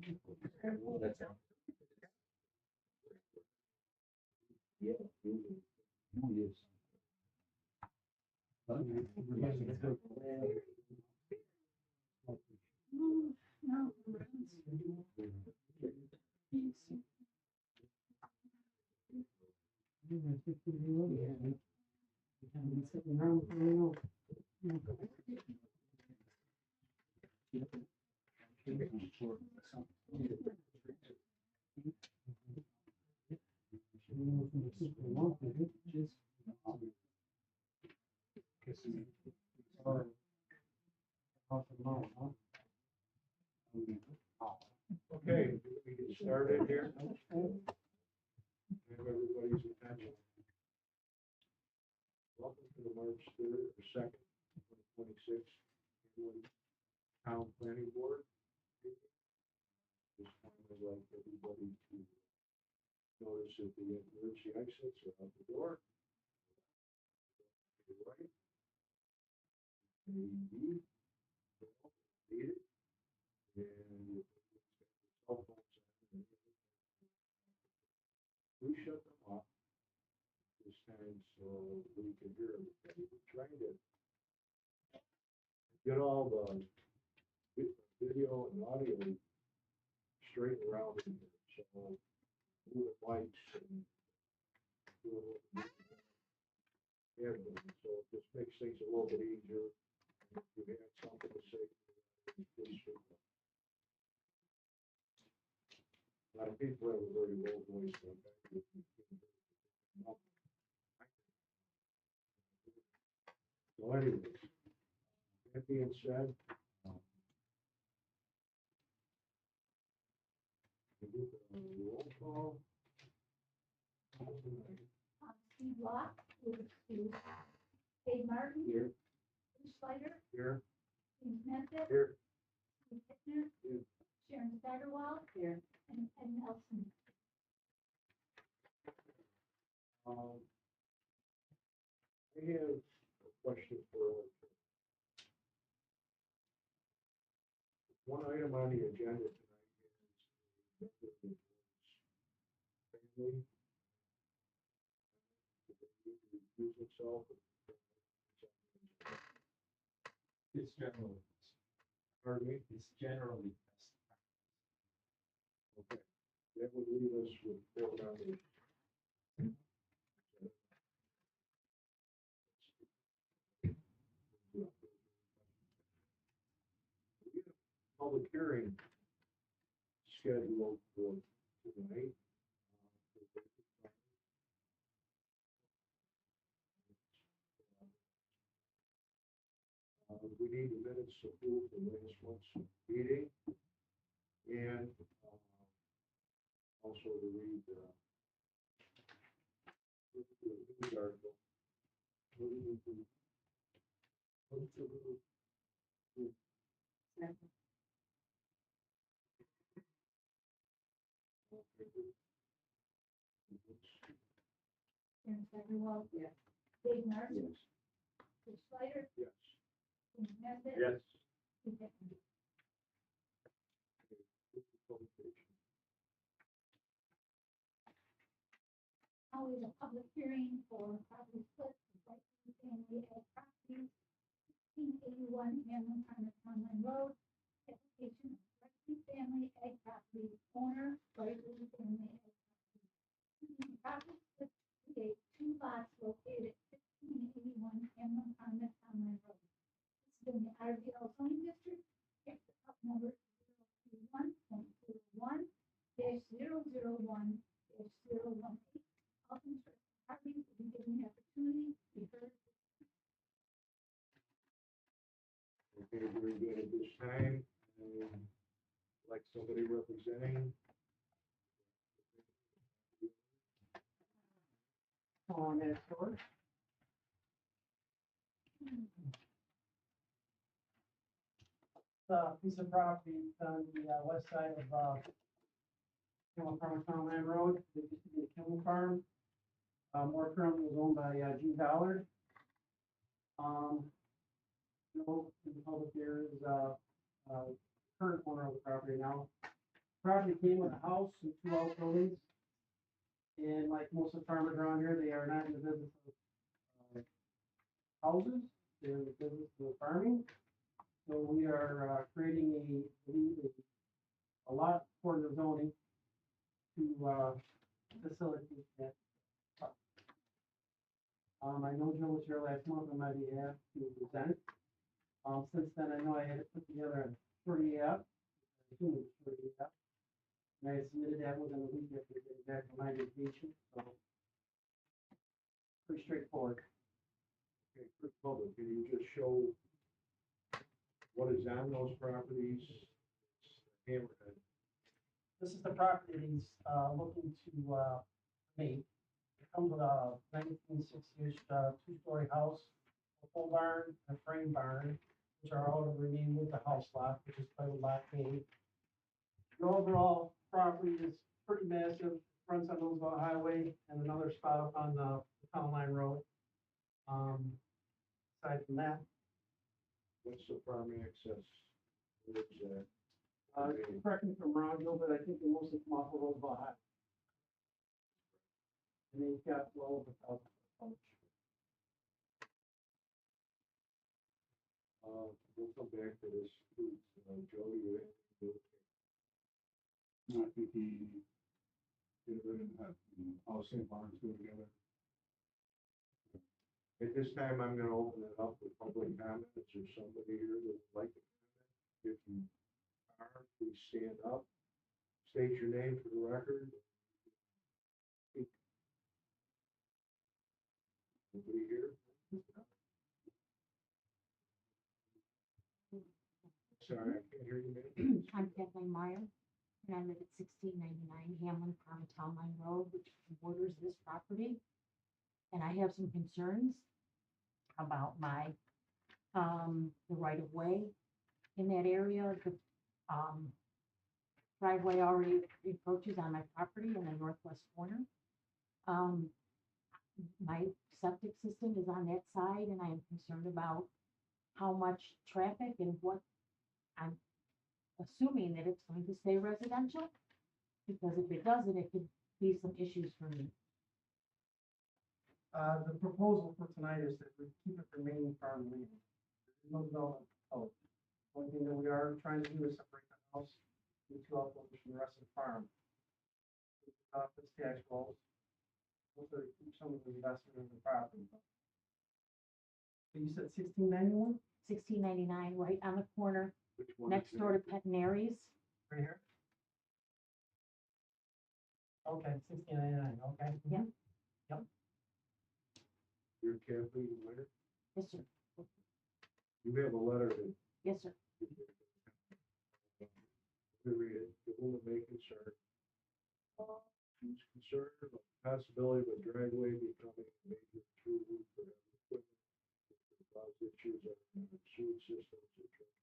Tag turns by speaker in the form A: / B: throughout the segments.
A: Okay, we get started here. Have everybody's attention. Welcome to the March 3rd or 2nd, 2026 annual town planning board. This time I'd like everybody to notice that the emergency exits are out the door. To the right. Maybe. Needed. And cell phones. We shut them off this time so we can hear everybody. We're trying to get all the video and audio straight around in here. So move the lights and do it. So it just makes things a little bit easier. If you have something to say, please speak up. A lot of people have a very low voice. So anyways, that being said, roll call.
B: Steve Locke, excuse. Dave Martin.
A: Here.
B: Bruce Slider.
A: Here.
B: James Nesbitt.
A: Here.
B: Steve Hittner.
A: Here.
B: Sharon Steigerwald. Here. And Ed Nelson.
A: I have a question for one item on the agenda tonight is family. Use itself.
C: It's generally,
A: Pardon me?
C: it's generally best practice.
A: Okay. That would leave us with 4 members. Public hearing scheduled for tonight. We need the minutes to approve the last month's meeting and also to read the news article. What do we do?
B: Sharon Steigerwald. Yes. Dave Martin.
A: Yes.
B: Bruce Slider.
A: Yes.
B: James Nesbitt.
A: Yes.
B: Steve Hittner. Always a public hearing for property split, like family ag properties, 1681 Hamlin Farmers Townline Road, application of Lexington family ag property owner, Brightwood family ag property. Property split to create 2 lots located at 1681 Hamlin Farmers Townline Road. This is in the RVL zoning district, it's the up number 021.01-001-018. All interested parties will be given the opportunity to be heard.
A: Okay, very good at this time. Like somebody representing.
D: On that store. Piece of property on the west side of Hamlin Farmers Townland Road. It used to be a Kimmel Farm. More currently is owned by Gene Ballard. In the public there is current owner of the property now. Property came with a house and 2 outbuildings. And like most of the farmers around here, they are not in the business of houses, they're in the business of farming. So we are creating a lot for the zoning to facilitate that. I know Joe was here last month on my behalf to present. Since then, I know I had to put together a shorty app. I assume it was a shorty app. And I submitted that within a week after getting back from my vacation, so pretty straightforward.
A: Okay, for the public, can you just show what is on those properties? Hammerhead.
D: This is the property that he's looking to make. It comes with a 1960-ish 2-story house, a full barn, a frame barn, which are all to remain with the house lot, which is titled Lot K. The overall property is pretty massive, runs on Roosevelt Highway and another spot up on the Town Line Road. Aside from that,
A: What's the farm access? Where's that?
D: correct me if I'm wrong, Joe, but I think they mostly come off of Roosevelt Highway. And they've got well over 1,000 foot.
A: We'll come back to this, Joe, you have to do it.
E: No, I think he did it and had all St. Barnes go together.
A: At this time, I'm gonna open it up for public comments. Is there somebody here that would like to comment? If you are, please stand up, state your name for the record. Nobody here? Sorry, I can't hear you, ma'am.
F: I'm Kathleen Meyer, and I live at 1699 Hamlin Farm Town Line Road, which borders this property. And I have some concerns about my, the right of way in that area. The driveway already encroaches on my property in the northwest corner. My septic system is on that side, and I am concerned about how much traffic and what I'm assuming that it's going to stay residential, because if it doesn't, it could be some issues for me.
D: The proposal for tonight is that we keep it remaining farmland. There's no development code. One thing that we are trying to do is separate the house into outbuildings from the rest of the farm. It's tax rolls. Also to keep some of the investment in the property. So you said 1691?
F: 1699, right on the corner,
A: Which one?
F: next door to Petinaries.
D: Right here? Okay, 1699, okay.
F: Yeah.
A: You're Kathleen Meyer?
F: Yes, sir.
A: You have a letter that.
F: Yes, sir.
A: To read it, the woman may concern. She's concerned about the possibility of a driveway becoming a major through route for heavy equipment, which could cause issues on the sewer systems that drain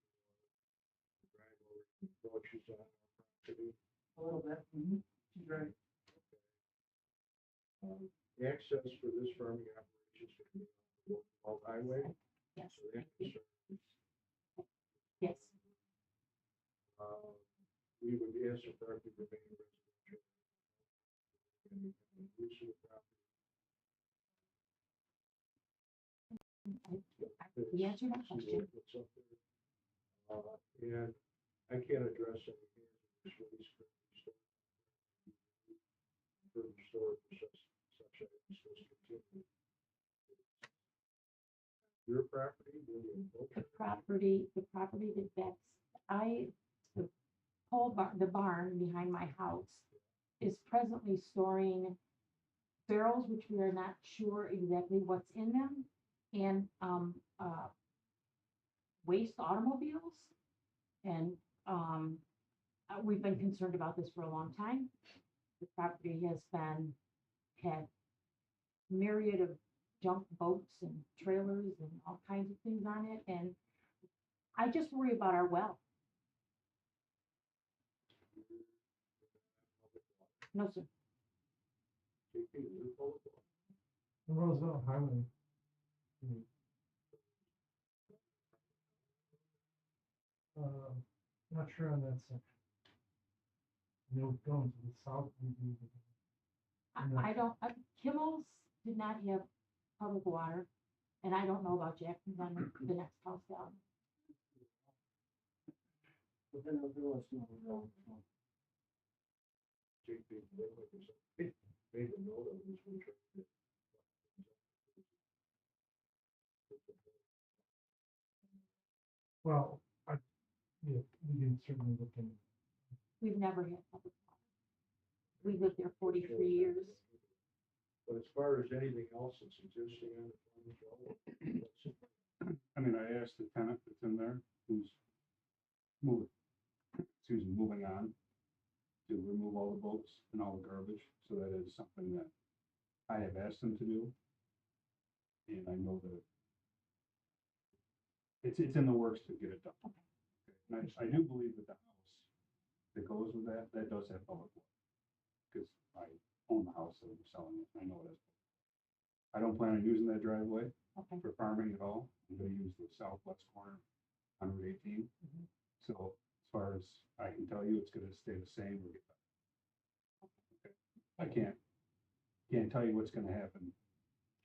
A: the driveway approaches on our property.
D: A little bit. She's right.
A: Access for this farming operations can be on the Roosevelt Highway,
F: Yes.
A: so that concerns.
F: Yes.
A: We would ask the property to remain residential. And use of the property.
F: You answered my question.
A: What's up there. And I can't address any here, just release for storage for such items as continue. Your property, will you encroach?
F: The property that the pole barn, the barn behind my house is presently storing barrels, which we are not sure exactly what's in them, and waste automobiles. And we've been concerned about this for a long time. The property has had myriad of junk boats and trailers and all kinds of things on it, and I just worry about our well. No, sir.
A: JP, you're public law.
C: The Roosevelt Highway. Not sure on that section. and it was going to the south. No.
F: I don't, Kimmel's did not have public water, and I don't know about Jackson's on the next house down.
D: Within the village, no, no, no.
A: JP, they like this, made a note of this, we tried to-
C: Well, yeah, we can certainly look in.
F: We've never had public water. We lived there 43 years.
A: But as far as anything else that's existing on the farm, well, that's-
E: I mean, I asked the tenant that's in there, who's moving on, to remove all the boats and all the garbage, so that is something that I have asked him to do. And I know that it's in the works to get it done. And I do believe that the house that goes with that does have public water. Because I own the house that we're selling it, I know it has. I don't plan on using that driveway
F: Okay.
E: for farming at all. I'm gonna use the southwest corner on Route 18.
F: Mhm.
E: So as far as I can tell you, it's gonna stay the same or get better. Okay. I can't tell you what's gonna happen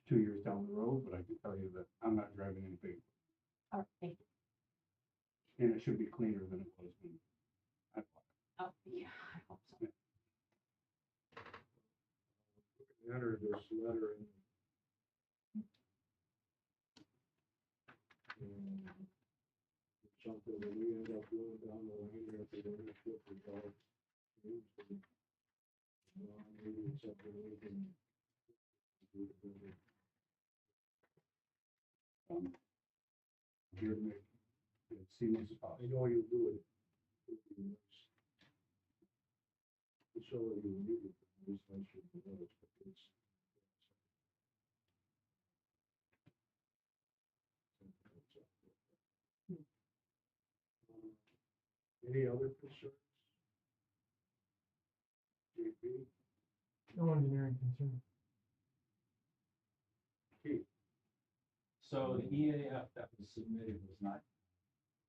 E: 2 years down the road, but I can tell you that I'm not driving any big,
F: All right, thank you.
E: and it should be cleaner than it was when I bought it.
F: Oh, yeah, I hope so.
A: enter this letter in. And it's something that we end up doing down the line after the ownership resolves. Maybe it's something we can. do together.
E: I'm here to make it seamless as
A: I
E: possible.
A: know you do it. It'd be nice. It's all you need it, at least I should know it, but it's. Any other concerns? JP,
C: No engineering concern.
A: Keith,
G: So the EAF that was submitted was not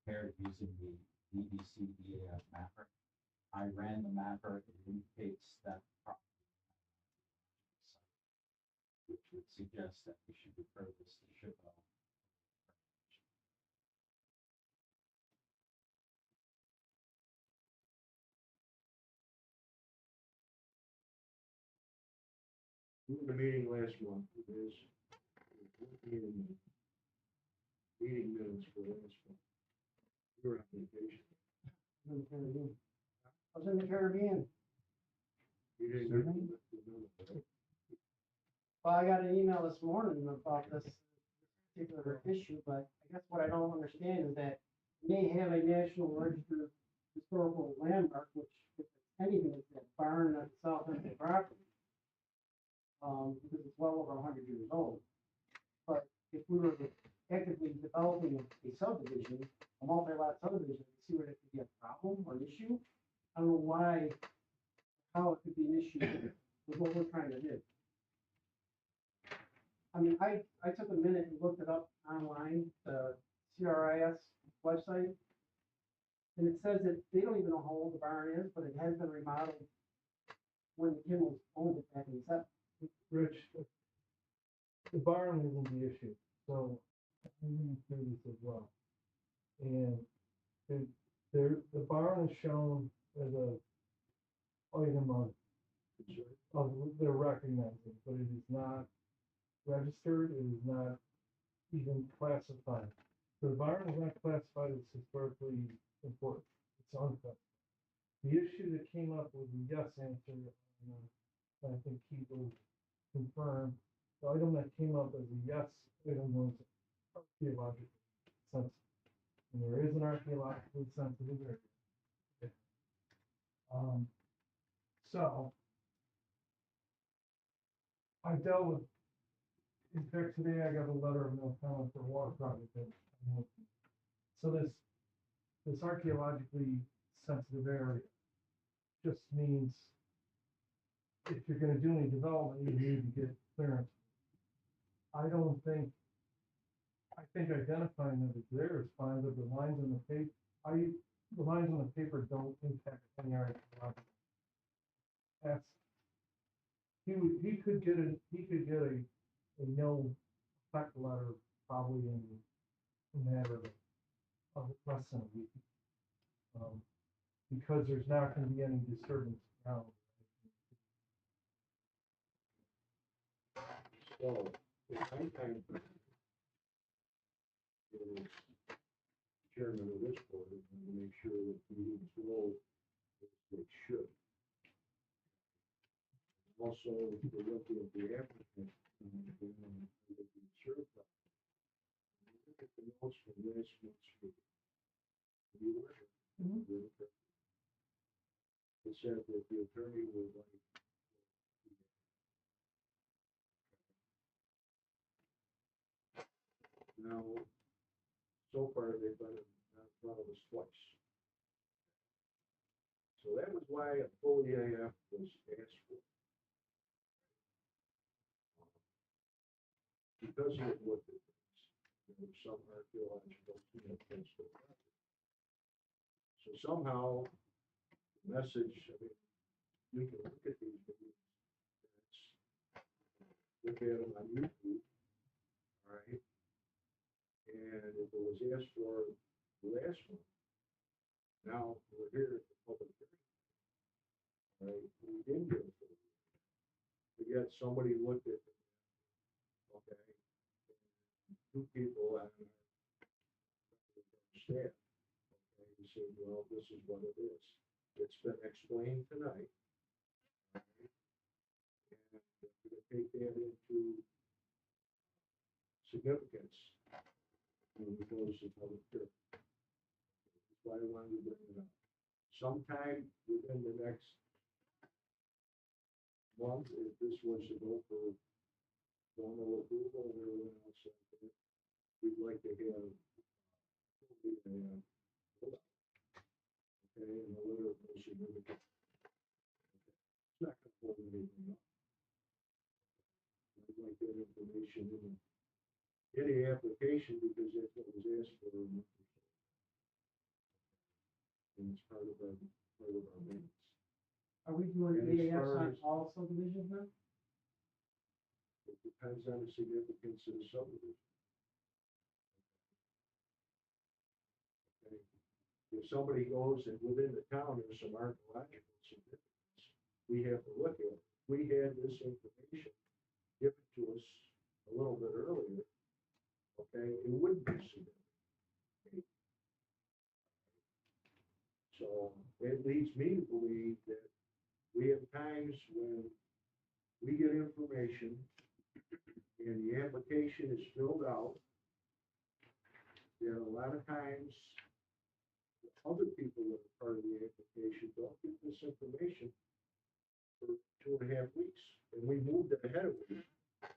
G: prepared using the DEC EAF mapper. I ran the mapper, it indicates that property, which would suggest that we should refer this to SHPO.
A: we had a meeting last month, it is. Meeting minutes for last month. You were on vacation.
D: In the Caribbean. I was in the Caribbean.
A: You didn't get the minutes, right?
D: Well, I got an email this morning about this particular issue, but I guess what I don't understand is that you may have a National Register historical landmark, which if it's anything, is that barn at the south end of the property. Because it's well over 100 years old. But if we were actively developing a subdivision, a multi-lot subdivision, to see where there could be a problem or an issue, I don't know why, how it could be an issue with what we're trying to do. I mean, I took a minute and looked it up online, the CRIS website. And it says that they don't even know how old the barn is, but it has been remodeled when the Kimmels owned it back in the seventies.
C: Rich, the barn isn't the issue, so I'm gonna say this as well. And the barn is shown as a item of they're recognizing, but it is not registered, it is not even classified. So the barn is not classified as historically important, it's unfit. The issue that came up was a yes answer, I think Keith will confirm. The item that came up as a yes item was archaeologically sensitive. And there is an archaeologically sensitive area. So I dealt with, in fact, today I got a letter of no comment for a water project. So this archaeologically sensitive area just means if you're gonna do any development, you need to get clearance. I think identifying that it's there is fine, but the lines on the paper don't impact any archaeological. he could get a no effect letter probably in a matter of less than a week. Because there's not gonna be any disturbance around.
A: So, the time frame is chairman of this board, and to make sure that meetings roll as they should. Also, if you're looking at the applicant, then with the certified. Look at the notes from last month's meeting. You were here.
D: Mhm.
A: You were here. It said that the attorney would like. Now, so far, they've done it in front of us twice. So that was why a full EAF was asked for. Because he had looked at things, there was some archaeological significance to the property. So somehow, the message, I mean, you can look at these videos, look at them on YouTube, all right? And if it was asked for last month, now we're here at the public hearing. Right, we didn't get it. But yet somebody looked at it, okay? Two people on our staff, okay, and said, well, this is what it is. It's been explained tonight. All right? And we're gonna take that into significance when we go to public hearing. That's why I wanted to bring it up. Sometime within the next month, if this was to go for formal approval and everyone else, we'd like to have okay, and a letter of no significance. It's not gonna hold anything up. I'd like that information in the application because that's what was asked for. And it's part of our minutes.
D: Are we doing
A: And as
D: EAFs
A: far
D: on
A: as-
D: all subdivisions now?
A: It depends on the significance of the subdivision. Okay. If somebody goes and within the town, there's some archaeological significance, we have to look at it. We had this information given to us a little bit earlier, okay, it wouldn't be significant. So it leads me to believe that we have times when we get information and the application is filled out. There are a lot of times the other people that are part of the application don't get this information for 2.5 weeks. And we moved it ahead of it,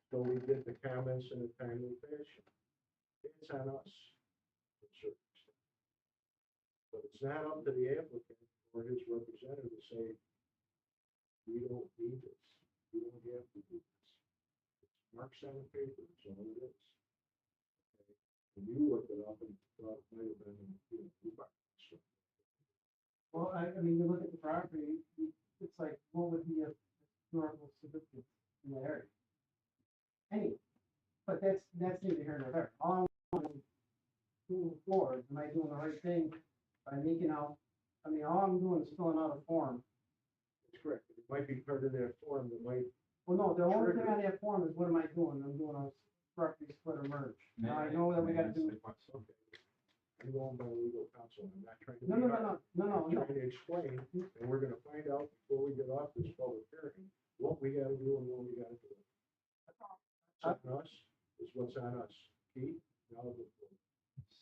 A: so we get the comments in a timely fashion. It's on us to a certain extent. But it's not up to the applicant or his representative to say, we don't need this, we don't have to do this. It's marks on the paper, it's all it is. Okay? And you looked it up and thought it might have been, so.
D: Well, I mean, you look at the property, it's like, what would be a historical significance in the area? Any, but that's neither here nor there. All I'm moving forward, am I doing the right thing by making out, I mean, all I'm doing is filling out a form.
A: That's correct. It might be part of that form that might,
D: Well, no, the only thing on that form is what am I doing? I'm doing a property split or merge. Now, I know that we gotta do,
A: okay. You own my legal counsel. I'm not trying to.
D: no,
A: be
D: no, no,
A: hard.
D: no, no,
A: I'm
D: no,
A: trying to explain, and we're gonna find out before we get off this public hearing, what we gotta do and when we gotta do it. What's on us is what's on us. Keith, now the floor.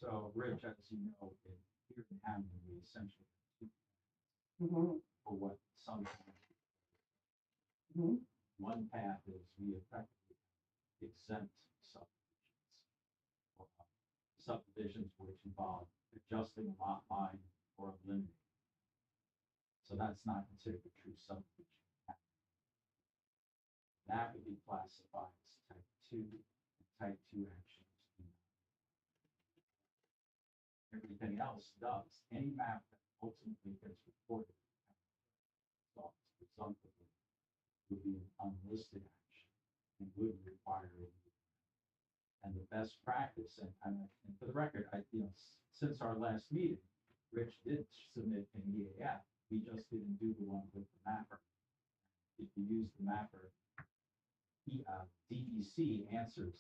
G: So, Rich, as you know, in here in Hamden, we essentially
D: Mhm,
G: for what sometimes
D: mhm.
G: one path is we effectively exempt subdivisions. Or, subdivisions which involve adjusting a lot line or eliminating. So that's not considered a true subdivision. That would be classified as type 2, and type 2 actions. Everything else does, any map that ultimately gets recorded. Presumptively, would be an unlisted action and would require a and the best practice, and for the record, since our last meeting, Rich did submit an EAF. We just didn't do the one with the mapper. If you use the mapper, DEC answers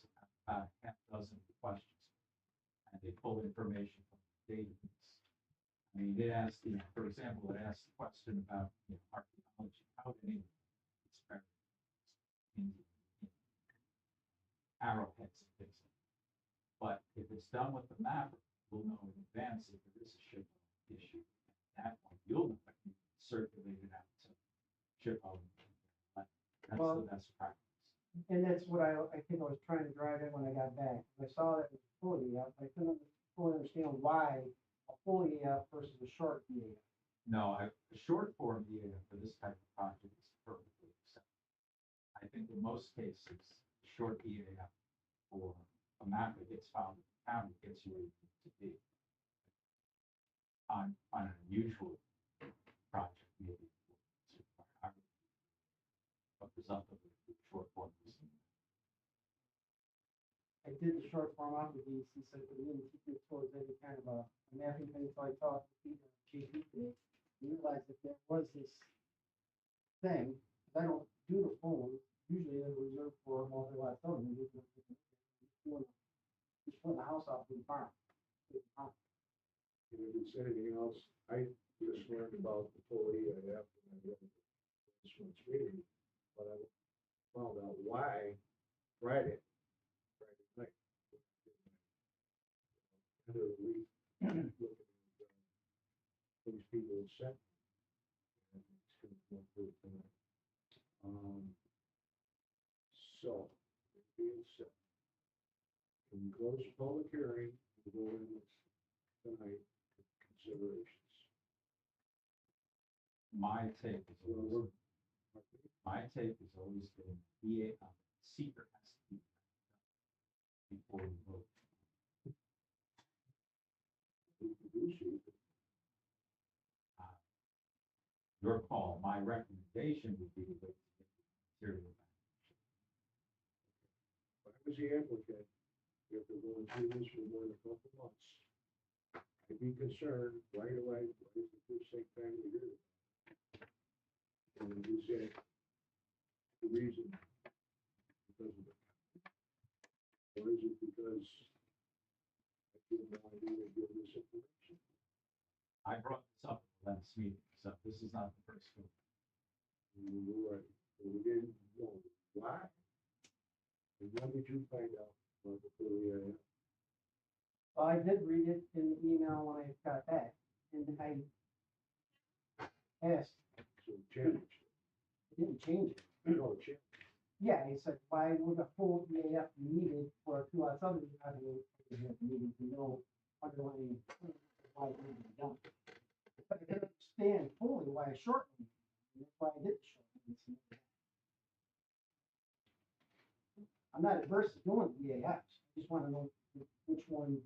G: about half dozen questions, and they pull information from the database. I mean, it asked, for example, it asked a question about archaeology. How did anyone experiment in arrowheads and things like that? But if it's done with the mapper, we'll know in advance if there is a ship issue. At that point, you'll know if you circulate it out to ship owner. That's
D: Well,
G: the best practice.
D: And that's what I think I was trying to drive at when I got back. I saw that it was full EAF. I couldn't fully understand why a full EAF versus a short EAF.
G: No, a short form EAF for this type of project is perfectly acceptable. I think in most cases, short EAF for a map that gets filed with the county gets you where you need to be. On an unusual project, maybe it's required, but presumptively, short form is.
D: I did the short form out with these, he said, we didn't keep it towards any kind of a mapping thing, so I talked to Peter, JP today, and realized that there was this thing, if I don't do the full one, usually they're reserved for multi-lot subdivision. Just putting the house off to the farm.
A: And if it's anything else, I just learned about the full EAF and I didn't this month's meeting, but I found out why Friday night. End of the week, looking at these people have sent. And it's gonna come through tonight. So, it being said, can we close the public hearing and go in this tonight for considerations?
G: My take is
A: Well,
G: always, my take has always been EA, secret has to be done before we vote.
A: we can do so.
G: Your call, my recommendation would be to wait to get the material back.
A: If I was the applicant, if they're going through this for more than a couple months, I'd be concerned right away, what is the first thing time of year? And you said, the reason, because of it. Or is it because I didn't want to even give this information?
G: I brought this up at the last meeting, so this is not the first one.
A: You were right, but we didn't know why. And when did you find out about the full EAF?
D: Well, I did read it in the email when I got back, and I asked,
A: So it changed.
D: it didn't change it.
A: No, it changed.
D: Yeah, he said, why would a full EAF be needed for a two-lot subdivision? I mean, we have needed to know underlying why it needed to be done. But I didn't understand fully why a short one, and that's why I did the short one. I'm not adverse to doing EAFs, I just want to know which one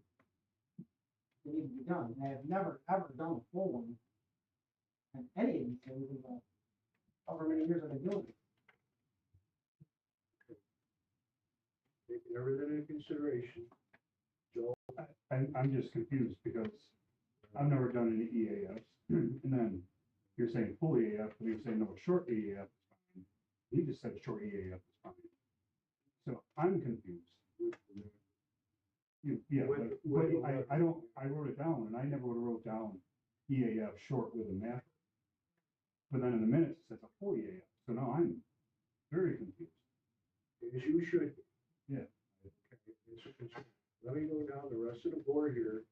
D: they need to be done. And I have never, ever done a full one on any of these things in the however many years I've been doing it.
A: Taking everything into consideration,
E: I'm just confused because I've never done any EAFs. And then you're saying full EAF, and you're saying no, a short EAF is fine. He just said a short EAF is fine. So I'm confused.
A: with the
E: Yeah,
A: With-
E: but
A: with the
E: I don't, I wrote it down and I never would have wrote down EAF short with a map. But then in the minutes, it says a full EAF. So now I'm very confused.
A: as you should be.
E: Yeah.
A: Okay, let me go down the rest of the board here.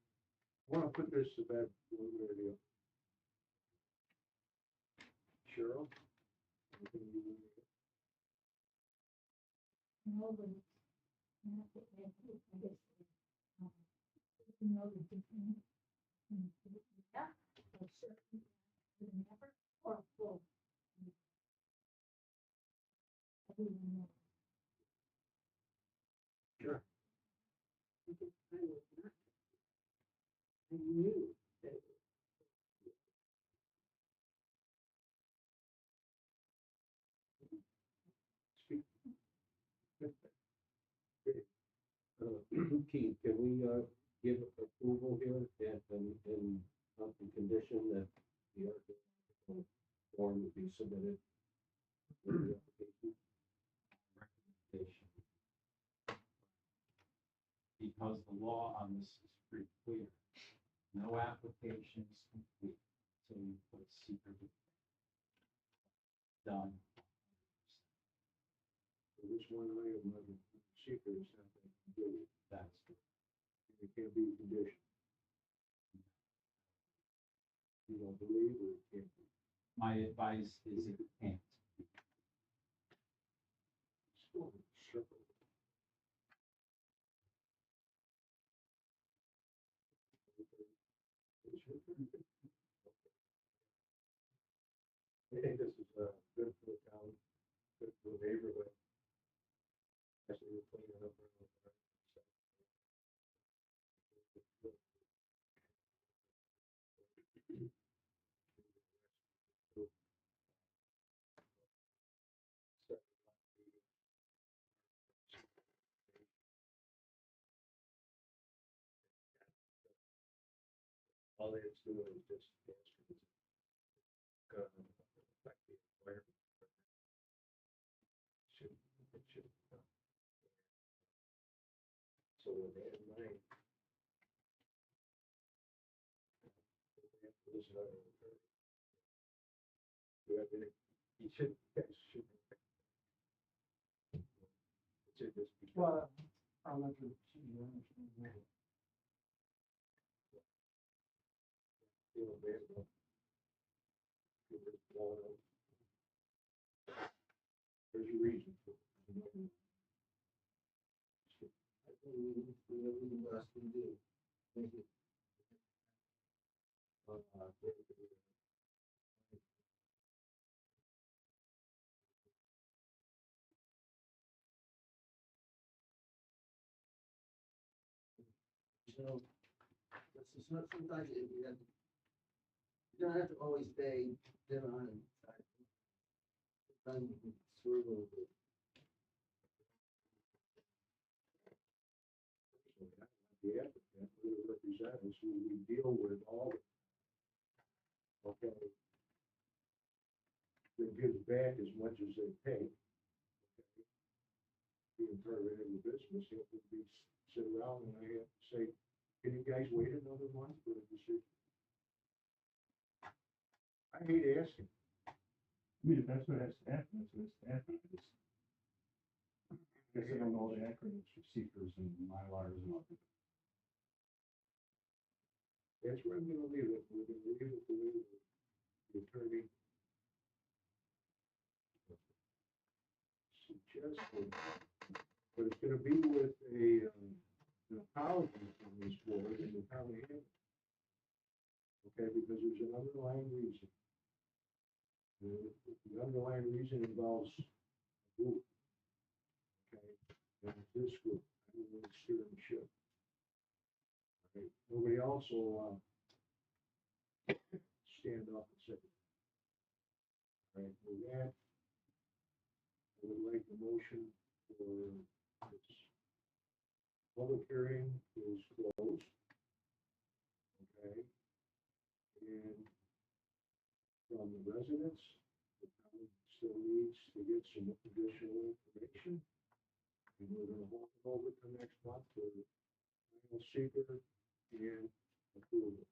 A: I want to put this to bed one way or the other. Cheryl? Anything you want to-
B: No, but not that I think, I guess, you know, the difference. Yeah, or certain, never, or full. I don't know.
A: Sure.
B: I was not. I knew that it was.
H: Keith, can we, give approval here and on the condition that the architectural form would be submitted? with the application?
G: Recommendation. Because the law on this is pretty clear. No application is complete until you put secret done.
A: So this one item of the secret is not that complete.
G: That's good.
A: It can't be a condition. You don't believe or it can't be.
G: My advice is it can't.
A: Still in a circle. I think this is, good for the town, good for the neighborhood. Especially with cleaning up around the park and stuff. All it's doing is just asking, affect the environment. It should. So with that in mind. This, do you have any, you should, guys should. It should just be.
D: Well, I'm not sure. Yeah.
A: Feel bad about people just blowing up. There's a reason for it. I believe we the best we do. Thank you.
I: So, this is not sometimes you don't have to always stay dinner on it. Sometimes you can swerve a little bit.
A: The applicant, who represents, who we deal with all. Okay. They give back as much as they pay. Okay. Being part of the business, it would be sit around and I have to say, can you guys wait another month for a decision? I hate asking.
E: I mean, if that's what has to happen, that's what has to happen. I guess I don't know the acronyms for seekers and Mylars and all that.
A: That's where I'm gonna leave it. We're gonna leave it the way the attorney suggested. But it's gonna be with an apology from this board and the county. Okay, because there's an underlying reason. The underlying reason involves a group. Okay, and it's this group, I'm the one steering the ship. Okay, nobody else will, stand up and say. All right, with that, I would like a motion for this public hearing is closed. Okay, and from the residents, the town still needs to get some additional information. And we're gonna walk it over to next month for final seeker and approval.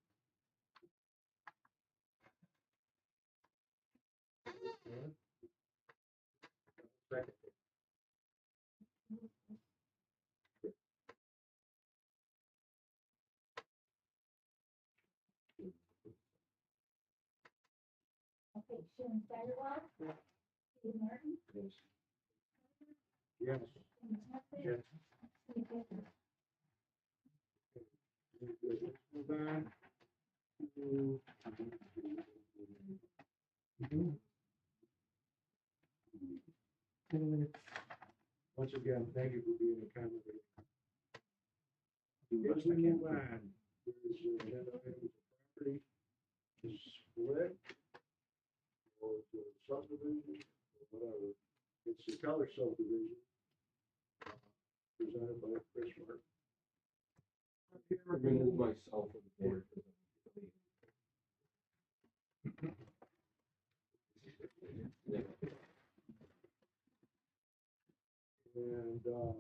A: Okay. Second.
B: Okay, Sharon Steigerwald. Steve Martin.
A: Yes. Yes.
B: Jim Hussey,
A: Yes.
B: Steve Bittner.
A: Let's move on to. Once again, thank you for being accommodating. As we move on, there's agenda items, property is split, or it's a subdivision, or whatever. It's the color subdivision. presented by Chris Martin.
H: Remove myself from the board.
A: And, to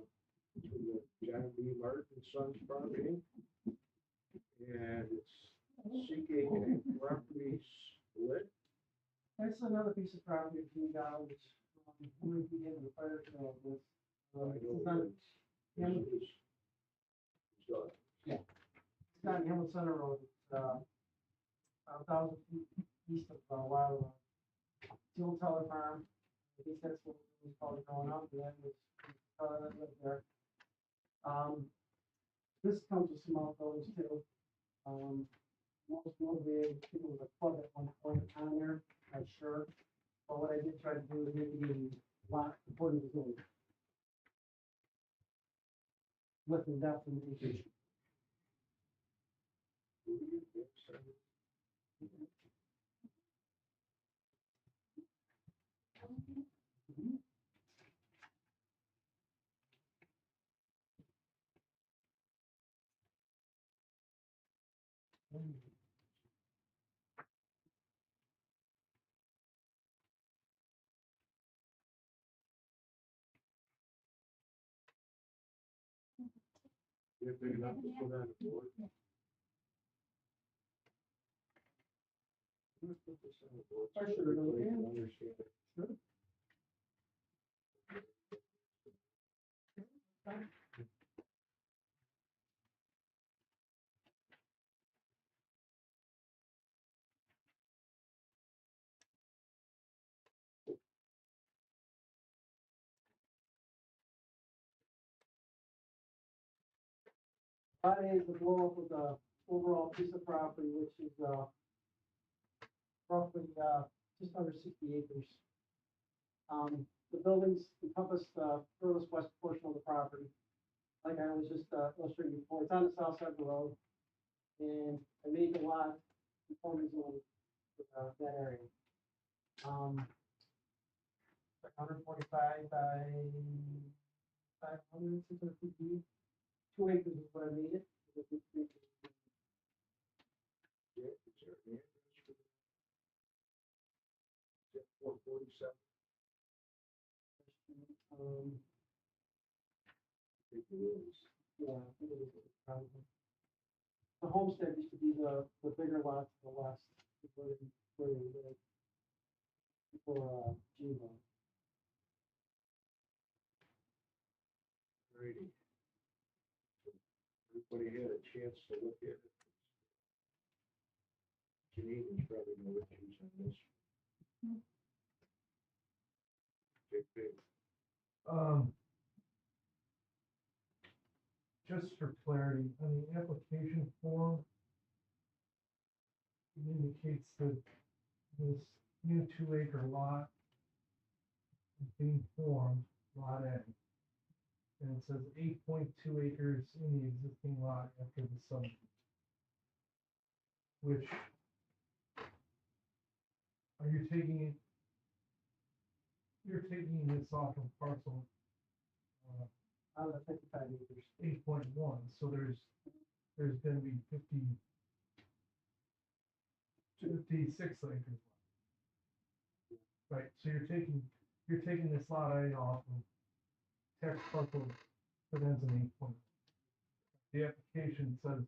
A: the John B. Martin Sons property. And it's seeking a property split.
D: That's another piece of property between dollars, we would be able to fire sale with.
A: I
D: This
A: know
D: is on,
A: this is, so,
D: it's on Hamlin Center Road, it's, 1,000 feet east of, Wild Run. Steel Teller Farm, I think that's what it was called growing up, and that was, that lived there. This comes with some outbuildings too. Most notably, people with a club at one point on there, I'm sure. But what I did try to do is make it a lot according to the code. Width and depth and acreage.
A: you're big enough to put on the board. Let's put this on the board.
D: I should have done it,
A: Everybody can
D: yeah.
A: understand it.
D: That is the blow up of the overall piece of property, which is, roughly, just under 60 acres. The buildings encompass the furthest west portion of the property. Like I was just, illustrating before, it's on the south side of the road. And I made the lot conforming zone for, that area. 145 by 500, 600 feet deep. 2 acres is what I made it.
A: Yeah, it's our address for the- is it 447? I think it is.
D: Yeah, it is, probably. The homestead used to be the bigger lot to the west, where they lived. Before, Gvo.
A: Alrighty. Everybody had a chance to look at it. Canadians probably know what issues on this. Big.
C: Just for clarity, on the application form, it indicates that this new 2 acre lot is being formed, lot A. And it says 8.2 acres in the existing lot after the subdivision. Which, are you taking it? You're taking this off of parcel,
D: Out of the 55 acres.
C: 8.1, so there's gonna be 56 acres left. Right, so you're taking this lot A off of tax parcel that ends in 8.1. The application says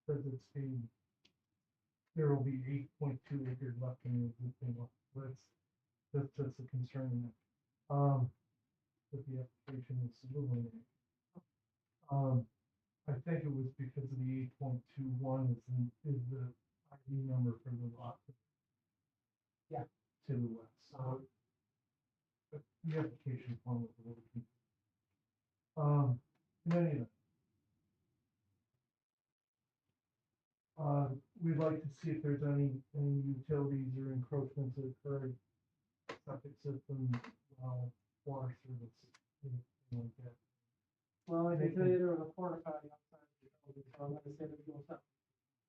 C: it's being, there will be 8.2 acres left in the existing lot, that's just a concern that, that the application is illuminating. I think it was because of the 8.21 is the ID number for the lot.
D: Yeah.
C: To the west, so the application form was a little confusing. In any event. We'd like to see if there's any utilities or encroachments that occurred, septic system, water service, anything like that.
D: Well, I can tell you there was a porta potty outside the building, so I'm gonna say there's no stuff.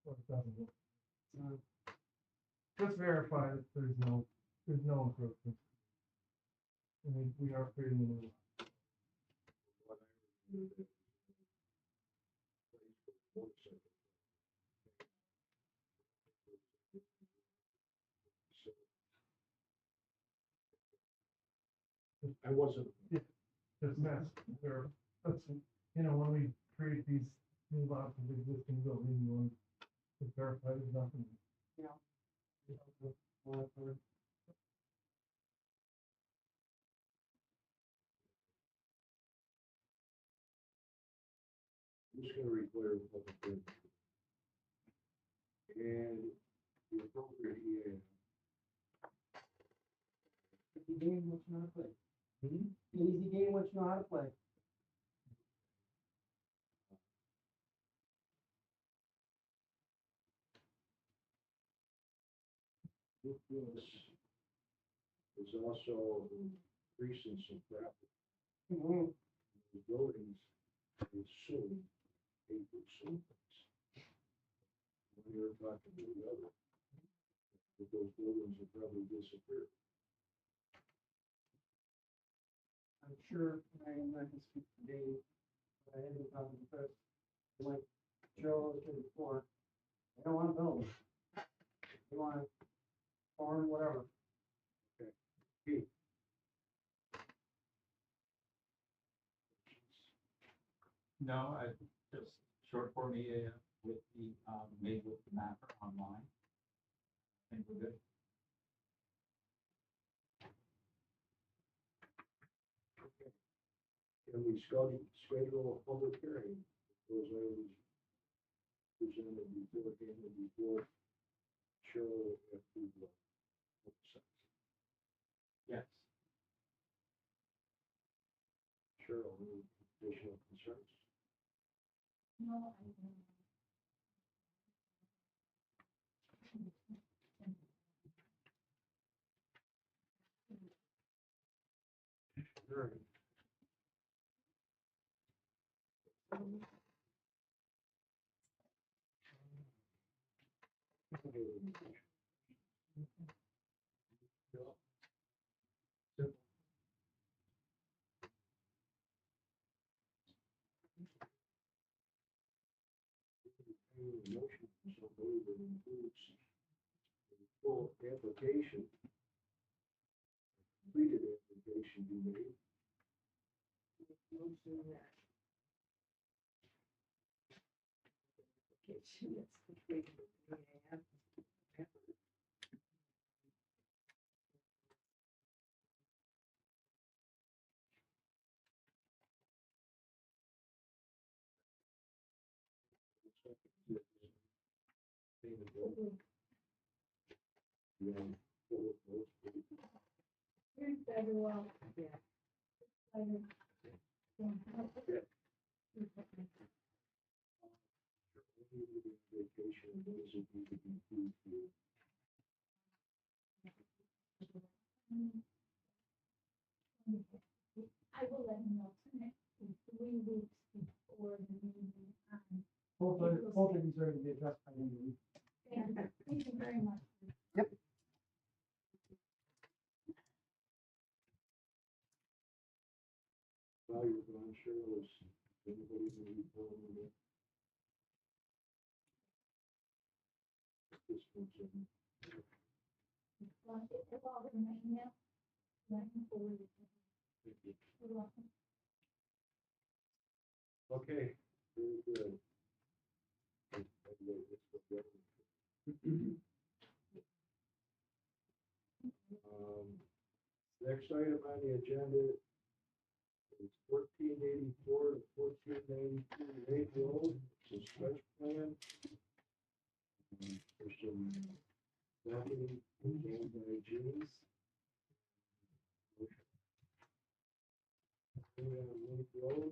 C: So it doesn't look. Just verify that there's no encroachments. And we are creating a new lot.
A: What I there that place for motorcycle. So I wasn't,
C: Just mess, where, that's, you know, when we create these new lots of existing buildings, you want to verify there's nothing.
A: I'm just gonna require a public hearing. And the appropriate EAF.
D: Easy game, what you know how to play.
A: Hmm?
D: Easy game, what you know how to play.
A: With this is also increasing some traffic.
D: Mhm.
A: The buildings is soon, eight would soon. When you're talking to the other, that those buildings will probably disappear.
D: I'm sure, I'm not gonna speak for Dave, but I had a problem with this. Like Joe said before, they don't wanna build. They want farm, whatever.
A: Keith?
G: No, I just short form EAF with the, made with the mapper online. I think we're good.
A: Can we schedule a public hearing? Those items presented before, and before Cheryl at the,
G: Yes.
A: Cheryl, any additional concerns?
B: No, I don't.
A: All right. Motion, so move that includes the full application, completed application be made.
B: Here's very well. Yeah.
A: Vacation, those would need to be approved here.
B: I will let you know tonight, 3 weeks before the meeting on.
D: Both of these are gonna be addressed by the end of the week.
B: Thank you very much.
A: While you're gone, Cheryl, is anybody going to be calling me? This one's in.
B: Well, it's all in my email. Let me forward it.
A: Thank you.
B: You're welcome.
A: Okay, very good. Next item on the agenda is 1484 to 1492 Lake Road, it's a stretch plan. There's some document contained by James. Lake Road.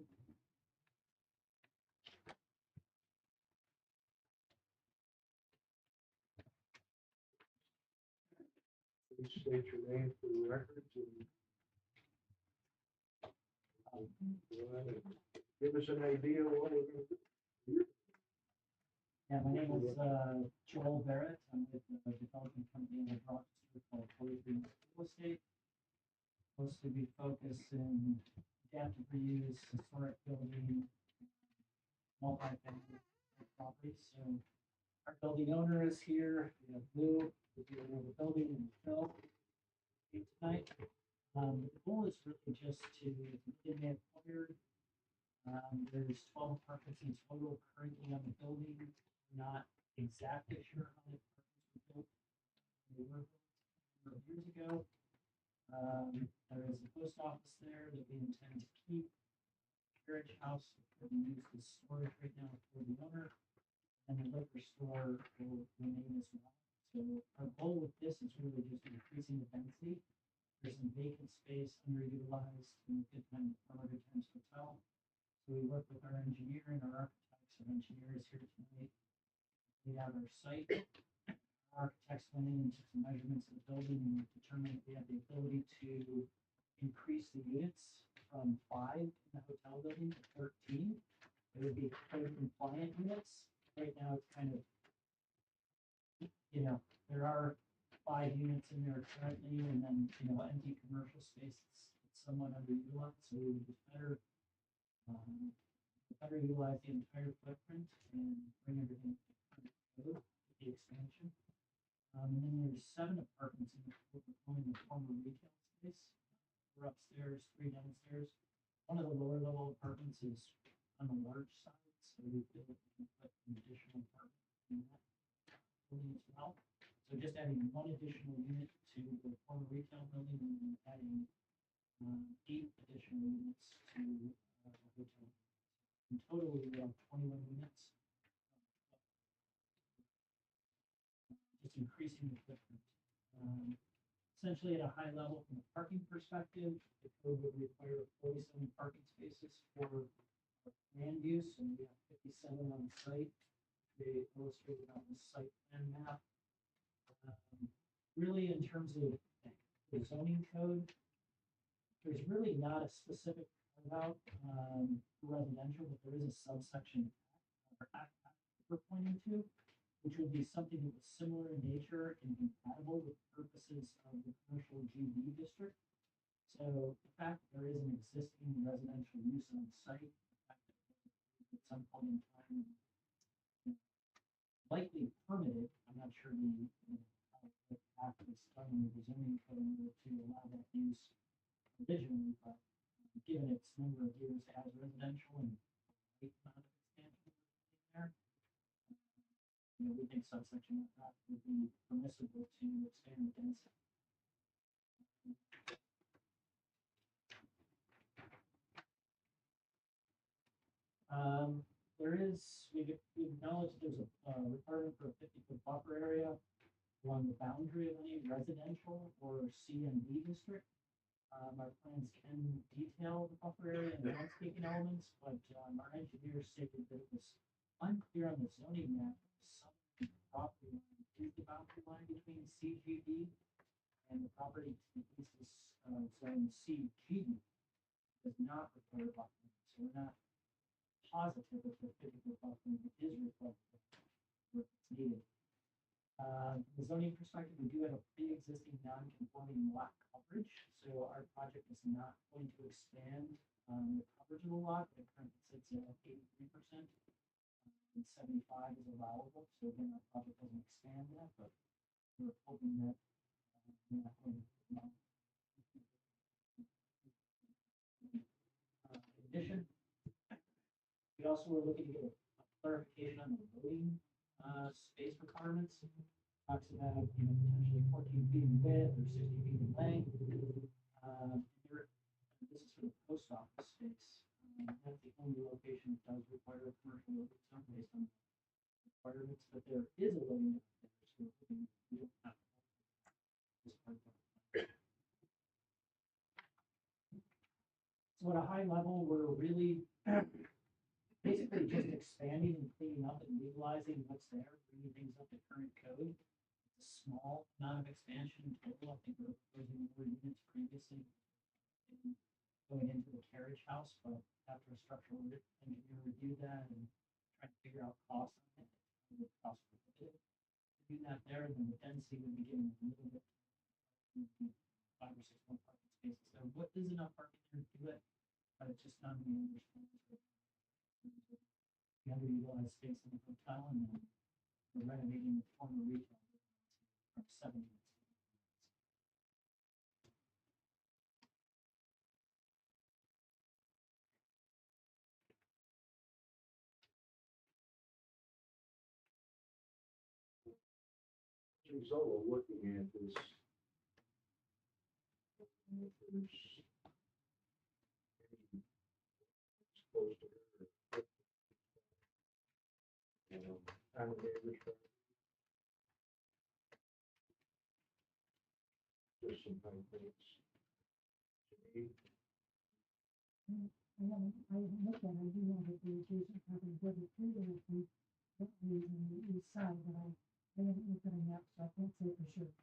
A: Please state your name for the records and go ahead and give us an idea of what we're going to do.
J: Yeah, my name is Joel Barrett. I'm with the development company in Rochester called 43 Real Estate. Supposed to be focusing adaptive reuse, historic building, multi-family property. So our building owner is here. We have Lou, the owner of the building, and Phil here tonight. The goal is really just to, they may have acquired, there's 12 apartments in total currently on the building. Not exactly sure how many apartments were built. They were built a number of years ago. There is a post office there that we intend to keep. Carriage house will be used as storage right now for the owner, and the liquor store will remain as well. So our goal with this is really just increasing the density. There's some vacant space underutilized in Good Time Hotel. So we work with our engineer and our architects. Our engineer is here tonight. We have our site. Our architects went in and took some measurements of the building and determined that we have the ability to increase the units from 5 in the hotel building to 13. It would be code compliant units. Right now, it's kind of, there are 5 units in there currently, and then, empty commercial space it's somewhat underutilized, so we would just better utilize the entire footprint and bring everything to current code with the expansion. And then there's 7 apartments in what we're calling the former retail space. We're upstairs, 3 downstairs. One of the lower level apartments is on the large side, so we feel like we can put an additional apartment in that building as well. So just adding 1 additional unit to the former retail building and then adding 8 additional units to the hotel. In total, we have 21 units. Just increasing the footprint. Essentially at a high level from a parking perspective, the code would require 47 parking spaces for land use, and we have 57 on site. They illustrated on the site plan map. Really, in terms of the zoning code, there's really not a specific carve-out residential, but there is a subsection or act we're pointing to, which would be something that was similar in nature and compatible with purposes of the commercial GB district. So the fact that there is an existing residential use on site, the fact that at some point in time likely permitted, I'm not sure how the act was done in the zoning code in order to allow that use originally, but given its number of years as residential and the amount of expansion in there, we think subsection of that would be permissible to expand the density. We acknowledge there's a requirement for a 50-foot buffer area along the boundary of any residential or C and D district. Our plans can detail the buffer area and landscaping elements, but our engineer stated that it was unclear on the zoning map. Some property line is the boundary line between CGD and the property to the east is zone CGD. Does not require buffering, so we're not positive if the 50-foot buffering is required where it's needed. From the zoning perspective, we do have a pre-existing non-conforming lot coverage, so our project is not going to expand the coverage of the lot. It currently sits at 83%. And 75 is allowable, so again, our project doesn't expand that, but we're hoping that we're not going to. In addition, we also were looking to get a clarification on the loading space requirements. Talks about potentially 14 feet in width or 60 feet in length. This is for the post office space. That's the only location that does require a commercial loading zone based on requirements, but there is a loading up there, so we don't have this part of it. So at a high level, we're really basically just expanding and cleaning up and legalizing what's there, bringing things up to current code. It's a small amount of expansion in total. I think we're proposing more units previously going into the carriage house, but after a structural engineer reviewed that and trying to figure out costs on it, it would cost prohibitive to do that there, and then the density would be given a little bit 5 or 6 more parking spaces there. What is enough parking there to do it? the underutilized space in the hotel, and then we're renovating the former retail from 7 units.
A: As a result of looking at this, if there's any close to her, on the neighbor's property. Just some kind of things. To me,
B: I haven't looked at it, I do know that the adjacent property was a through there, that is on the east side, but I haven't looked at a map, so I can't say for sure.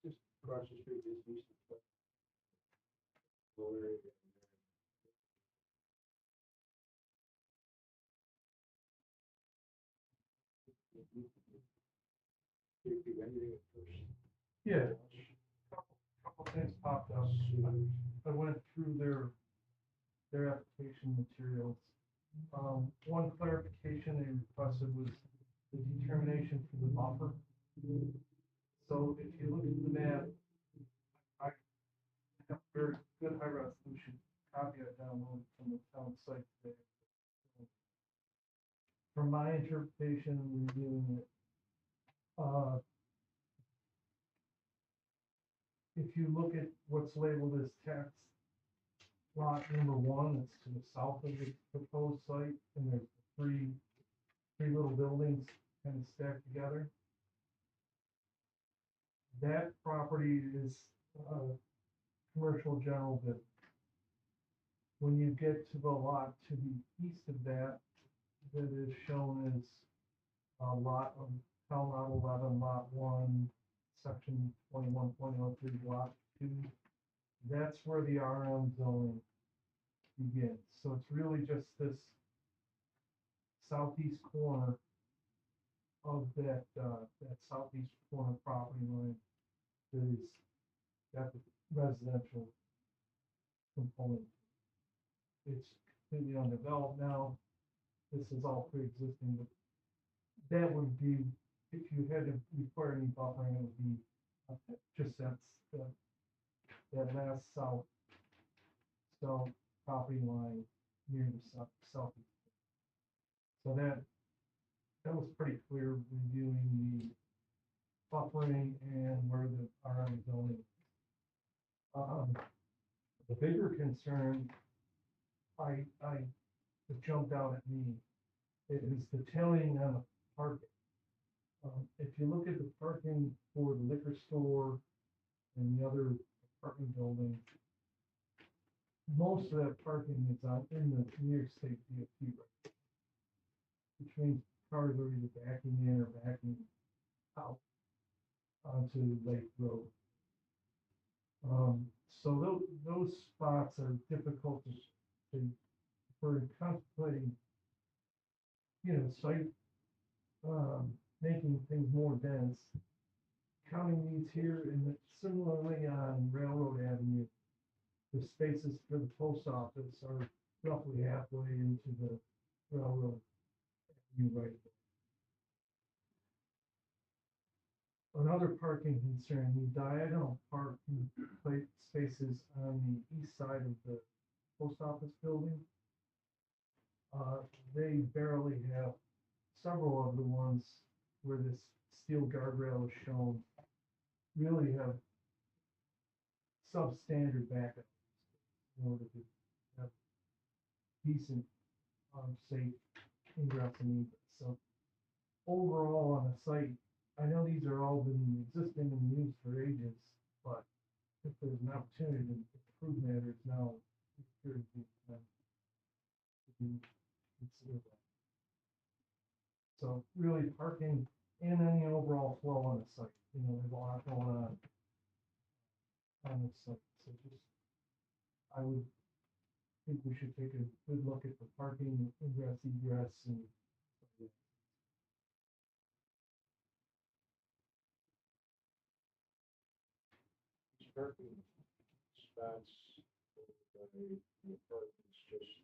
A: just across the street is decent. Low area. If you anything at first.
C: Yeah, couple things popped up. I went through their application materials. One clarification they requested was the determination for the buffer. So if you look at the map, I have very good high resolution copy I downloaded from the town site today. From my interpretation and reviewing it, if you look at what's labeled as tax lot number 1, it's to the south of the proposed site, and there's three little buildings kind of stacked together. That property is commercial general business. When you get to the lot to the east of that, that is shown as a lot of Town Lot 11, Lot 1, Section 21.03, Lot 2. That's where the RM zoning begins. So it's really just this southeast corner of that southeast corner property line that is got the residential component. It's completely undeveloped now. This is all pre-existing, but that would be, if you had to require any buffering, it would be just that last south property line near the southeast. So that was pretty clear reviewing the buffering and where the RM zoning. The bigger concern that jumped out at me is the tailing on the parking. If you look at the parking for the liquor store and the other apartment building, most of that parking is in the New York State DOT right, which means cars are either backing in or backing out onto Lake Road. So those spots are difficult for contemplating, site, making things more dense. Counting these here, and similarly on Railroad Avenue, the spaces for the post office are roughly halfway into the Railroad Avenue right. Another parking concern, the diagonal parking spaces on the east side of the post office building. They barely have, several of the ones where this steel guardrail is shown really have substandard backup in order to have decent, safe ingress and egress. So overall on the site, I know these are all been existing and used for ages, but if there's an opportunity to improve matters now, it's here to be considered that. So really parking and then the overall flow on the site, there's a lot going on the site. So just, I would think we should take a good look at the parking, ingress, egress, and
A: parking spots by the apartments just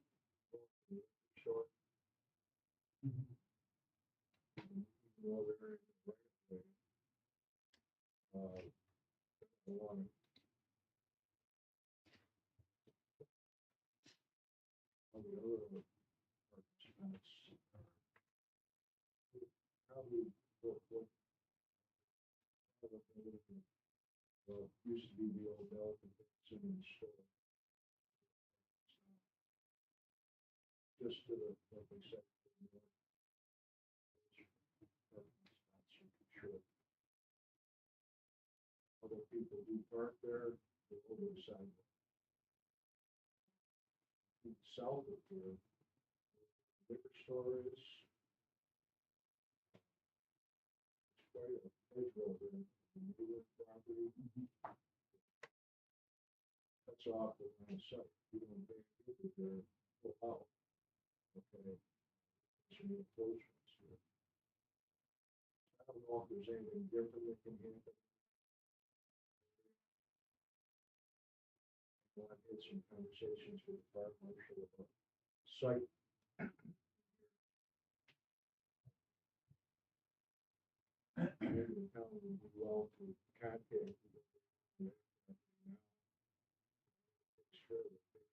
A: short. Even though they're in the right of way. Along all the other parking spots are probably what used to be the old Elkin Cinnamon store. Just to the, like I said, to the north. Parking spots are short. Other people who park there, they're over the sidewalk. South of there, liquor store is. It's quite a place road there, neighborhood property. That's off the line of sight. You don't pay people there, pull out. Okay. So you're close ones here. I don't know if there's anything different that can happen. I had some conversations with the fire marshal about site. Maybe the county would be well to contact you. It's sure that they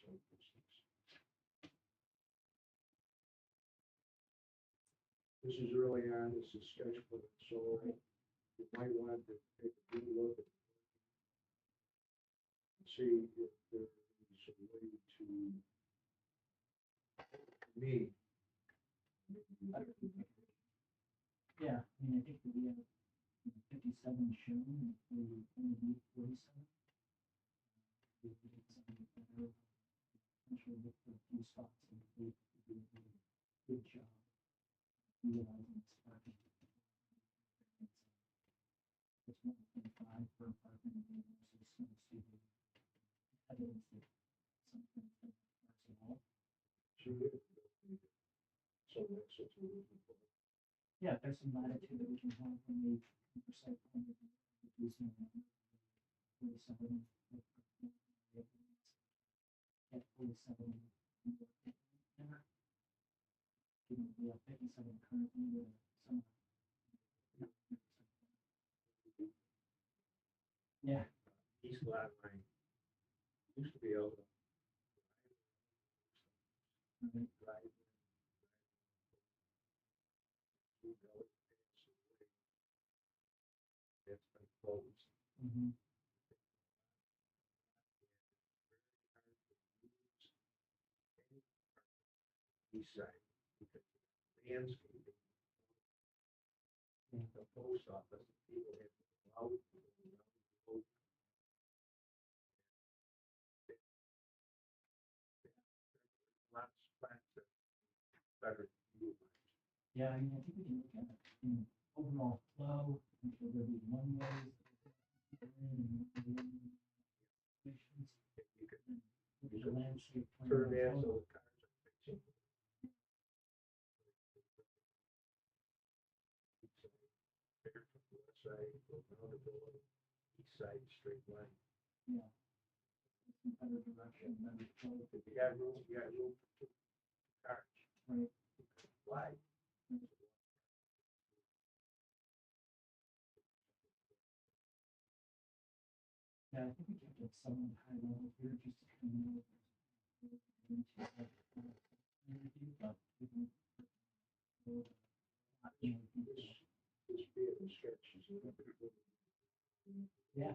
A: site distance. This is early on, this is sketch plan, so you might want to take a good look at see if there is a way to meet.
J: Yeah, I mean, I think that we have 57 shown, and we only need 47. We did something better, potentially look for a few spots, and we do a good job utilizing this parking. It's 1.5 per apartment, and also some student evidence that something personal.
A: So that's what we're looking for.
J: Yeah, there's some latitude that we can have when we site plan review, reducing 47. At 47. There. Given we have 57 currently with some. Yeah.
A: East Lot Line used to be able to
J: Right.
A: drive. It's been closed.
J: Mm-hmm.
A: East side, because landscaping.
J: Yeah.
A: The post office, people have allowed people around the road. Lots of plants that better utilized.
J: Yeah, I mean, I think we can look at it in overall flow, and should there be one ways.
A: You
J: The landscape. plan
A: turn in
J: and
A: so
J: photo.
A: the cars are facing. Here from the west side, go down the building, east side, straight line.
J: Yeah. Some better direction, better flow.
A: If you got room for two cars.
J: Right.
A: Wide.
J: Yeah, I think we can get some high level here just to kind of know. Review, but we can.
A: This being a sketch is a little bit.
J: Yeah.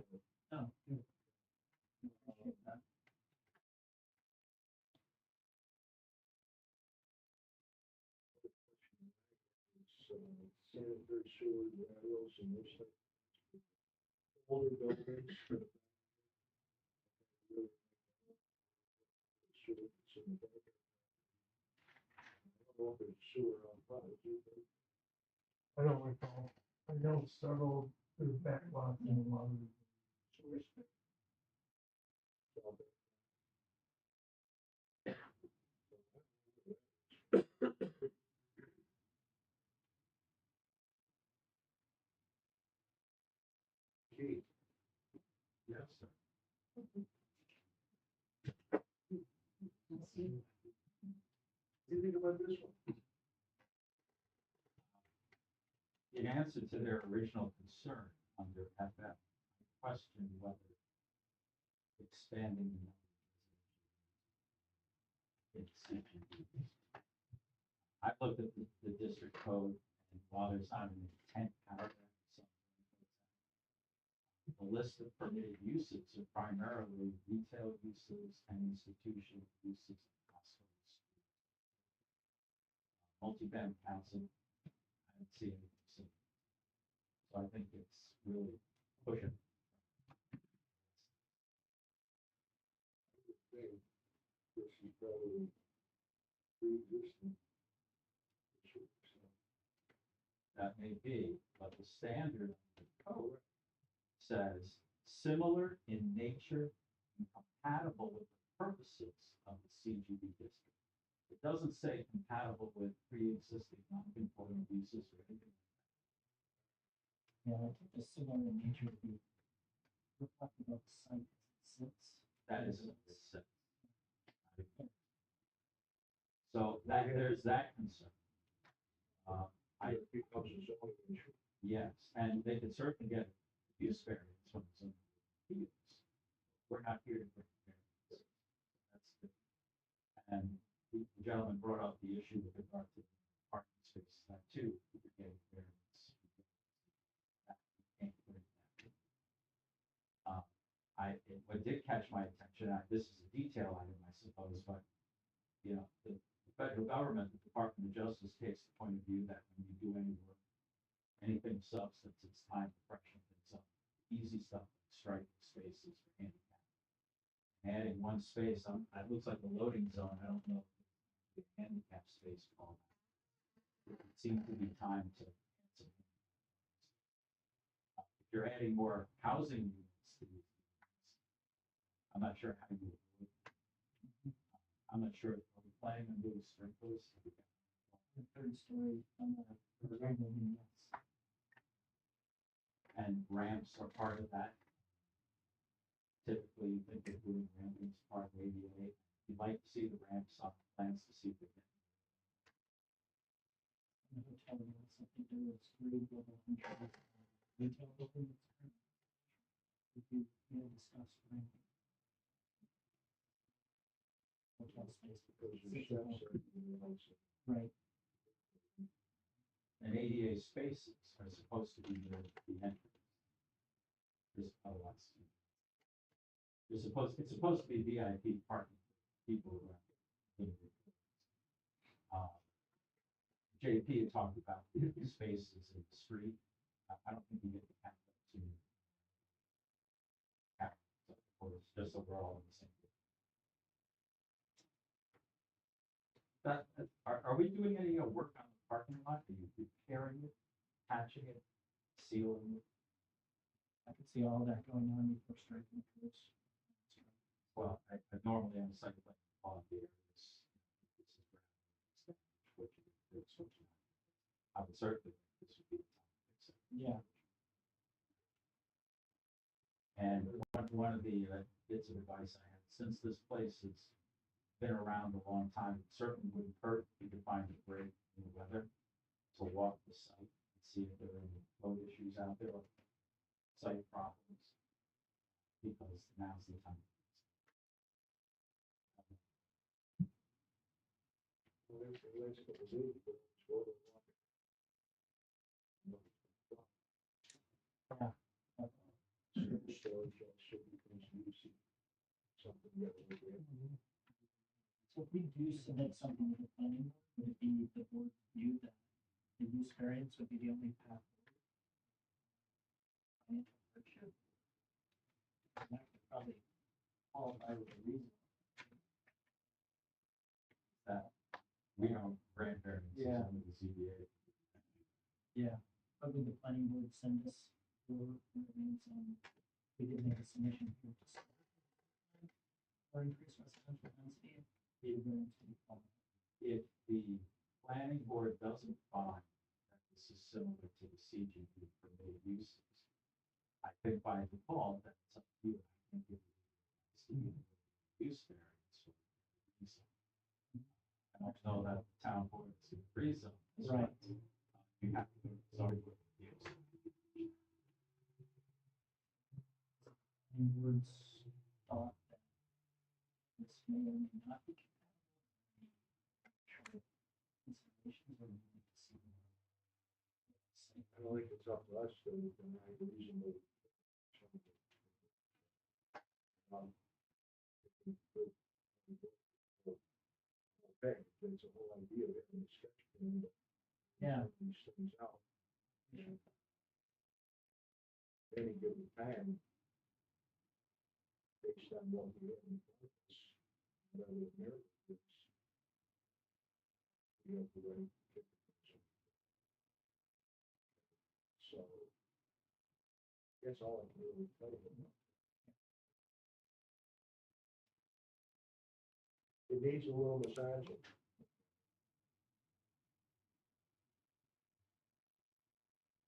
J: Oh, good. Appreciate that.
A: Sanitary sewer, rails and those things. Older buildings. Sewer, it's in the back. I don't know if there's sewer on file, is there?
C: I don't recall. I know several, there's backlots and a lot of.
A: Sewer space. do you think about this one?
G: In answer to their original concern under FF, I question whether expanding the number of residential units is I've looked at the district code, and while there's not an intent paragraph, the list of permitted uses are primarily retail uses and institutional uses of hospitals. Multi-family housing, I don't see anything similar. So I think it's really pushing.
A: Thing, this is probably pre-existing. issue, so.
G: That may be, but the standard of the code says similar in nature and compatible with the purposes of the CGB district. It doesn't say compatible with pre-existing non-conforming uses or anything.
J: Yeah, I think the similar in nature would be reflective of the site as it sits.
G: That is what it says. So that, there's that concern. I,
A: It becomes a zoning issue.
G: yes, and they can certainly get use variance from some fields. We're not here to bring variance. That's the, and the gentleman brought up the issue with regard to parking space, that too, we're getting variance. That we can't bring that. What did catch my attention, this is a detail item, I suppose, but, you know, the federal government, the Department of Justice takes the point of view that when you do any work, anything of substance, it's time to freshen things up. Easy stuff, like striking spaces for handicap. Adding one space on, it looks like a loading zone, I don't know if the handicap space called. It seems to be time to add some. If you're adding more housing units to these units, I'm not sure how you would do it. I'm not sure, are we planning on doing sprinklers?
J: The third story on the right building, yes.
G: And ramps are part of that. Typically, you think of doing ramping as part of ADA. You'd like to see the ramps on plans to see if they can.
J: The hotel wants something to do with three level entries, retail building that's currently. Would be, discussed, right? Hotel space.
A: Because the chefs are also.
J: Right.
G: And ADA spaces are supposed to be near the entrance. There's otherwise. It's supposed to be VIP parking for people who are limited. JP had talked about the spaces in the street. I don't think you get the count that to count, or it's just so we're all in the same. Are we doing any work on the parking lot? Are you repairing it, patching it, sealing it?
J: I could see all that going on before striking first.
G: Well, I normally on the site plan, all the areas. This is where what you do, it's what you want. I would certainly think this would be the time to fix it.
J: Yeah.
G: And one of the bits of advice I had, since this place has been around a long time, it certainly wouldn't hurt if you could find a break in the weather to walk the site and see if there are any road issues out there, or site problems, because now's the time.
A: Well, there's the last couple of days, but it's well worth walking. Certain storage should be using something that we get.
J: So if we do submit something to the planning, board, would it be the board view that the use variance would be the only path forward? Financial hardship. And that could probably qualify with a reason.
G: That we don't grant variances
J: Yeah.
G: under the ZBA.
J: Yeah, but would the planning board send us for variance, we did make a submission here to start, or increase residential density, the variance would be fine.
G: If the planning board doesn't find that this is similar to the CGB permitted uses, I think by default, that's up to you. I think it is the use variance for a reason. I don't know that the town board agrees on this,
J: Right.
G: but, you have to go to the zoning board of appeals.
J: Any words, thought that this may or may not be compatible? Considerations or we need to see more?
A: I don't think it's up to us to deny reasonable. Um, Okay, that's the whole idea of having a sketch plan.
J: Yeah.
A: These things out. Any given time. Based on what we have in front of us. Whatever the merit is. We have the right. So. That's all I can really tell you. It needs a little massaging.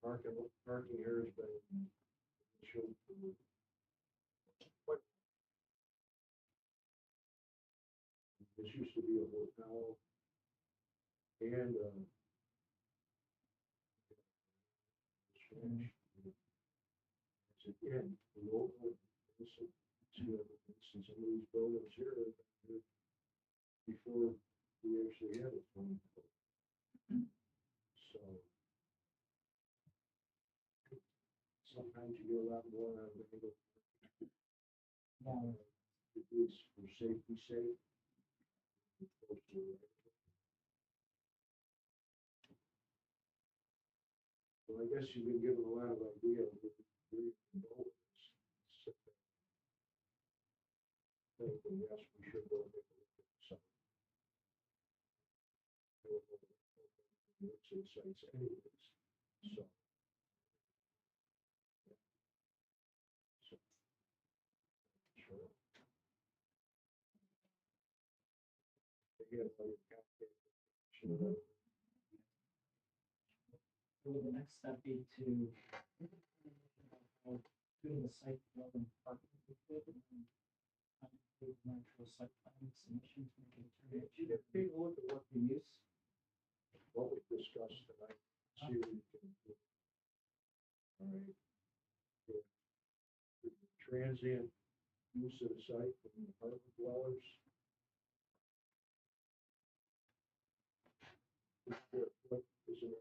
A: Parking here has been an issue for quite. This used to be a hotel. And, it's again, the local, this is, some of these buildings here, before we actually had it. So. Sometimes you get a lot more out of it.
J: Yeah.
A: At least for safety's sake. Well, I guess you've been given a lot of ideas. Where you can go with this. Thinking, yes, we should go take a look at some. It's sites anyways, so. So. Sure. Again, all your calculations.
J: Will the next step be to do the site development parking equipment and include an actual site plan submission to make a
A: You
J: determination?
A: can take a look at what the use, what we discussed tonight, see what you can do. All right. Yeah. The transient use of the site for the apartment dwellers. What is it?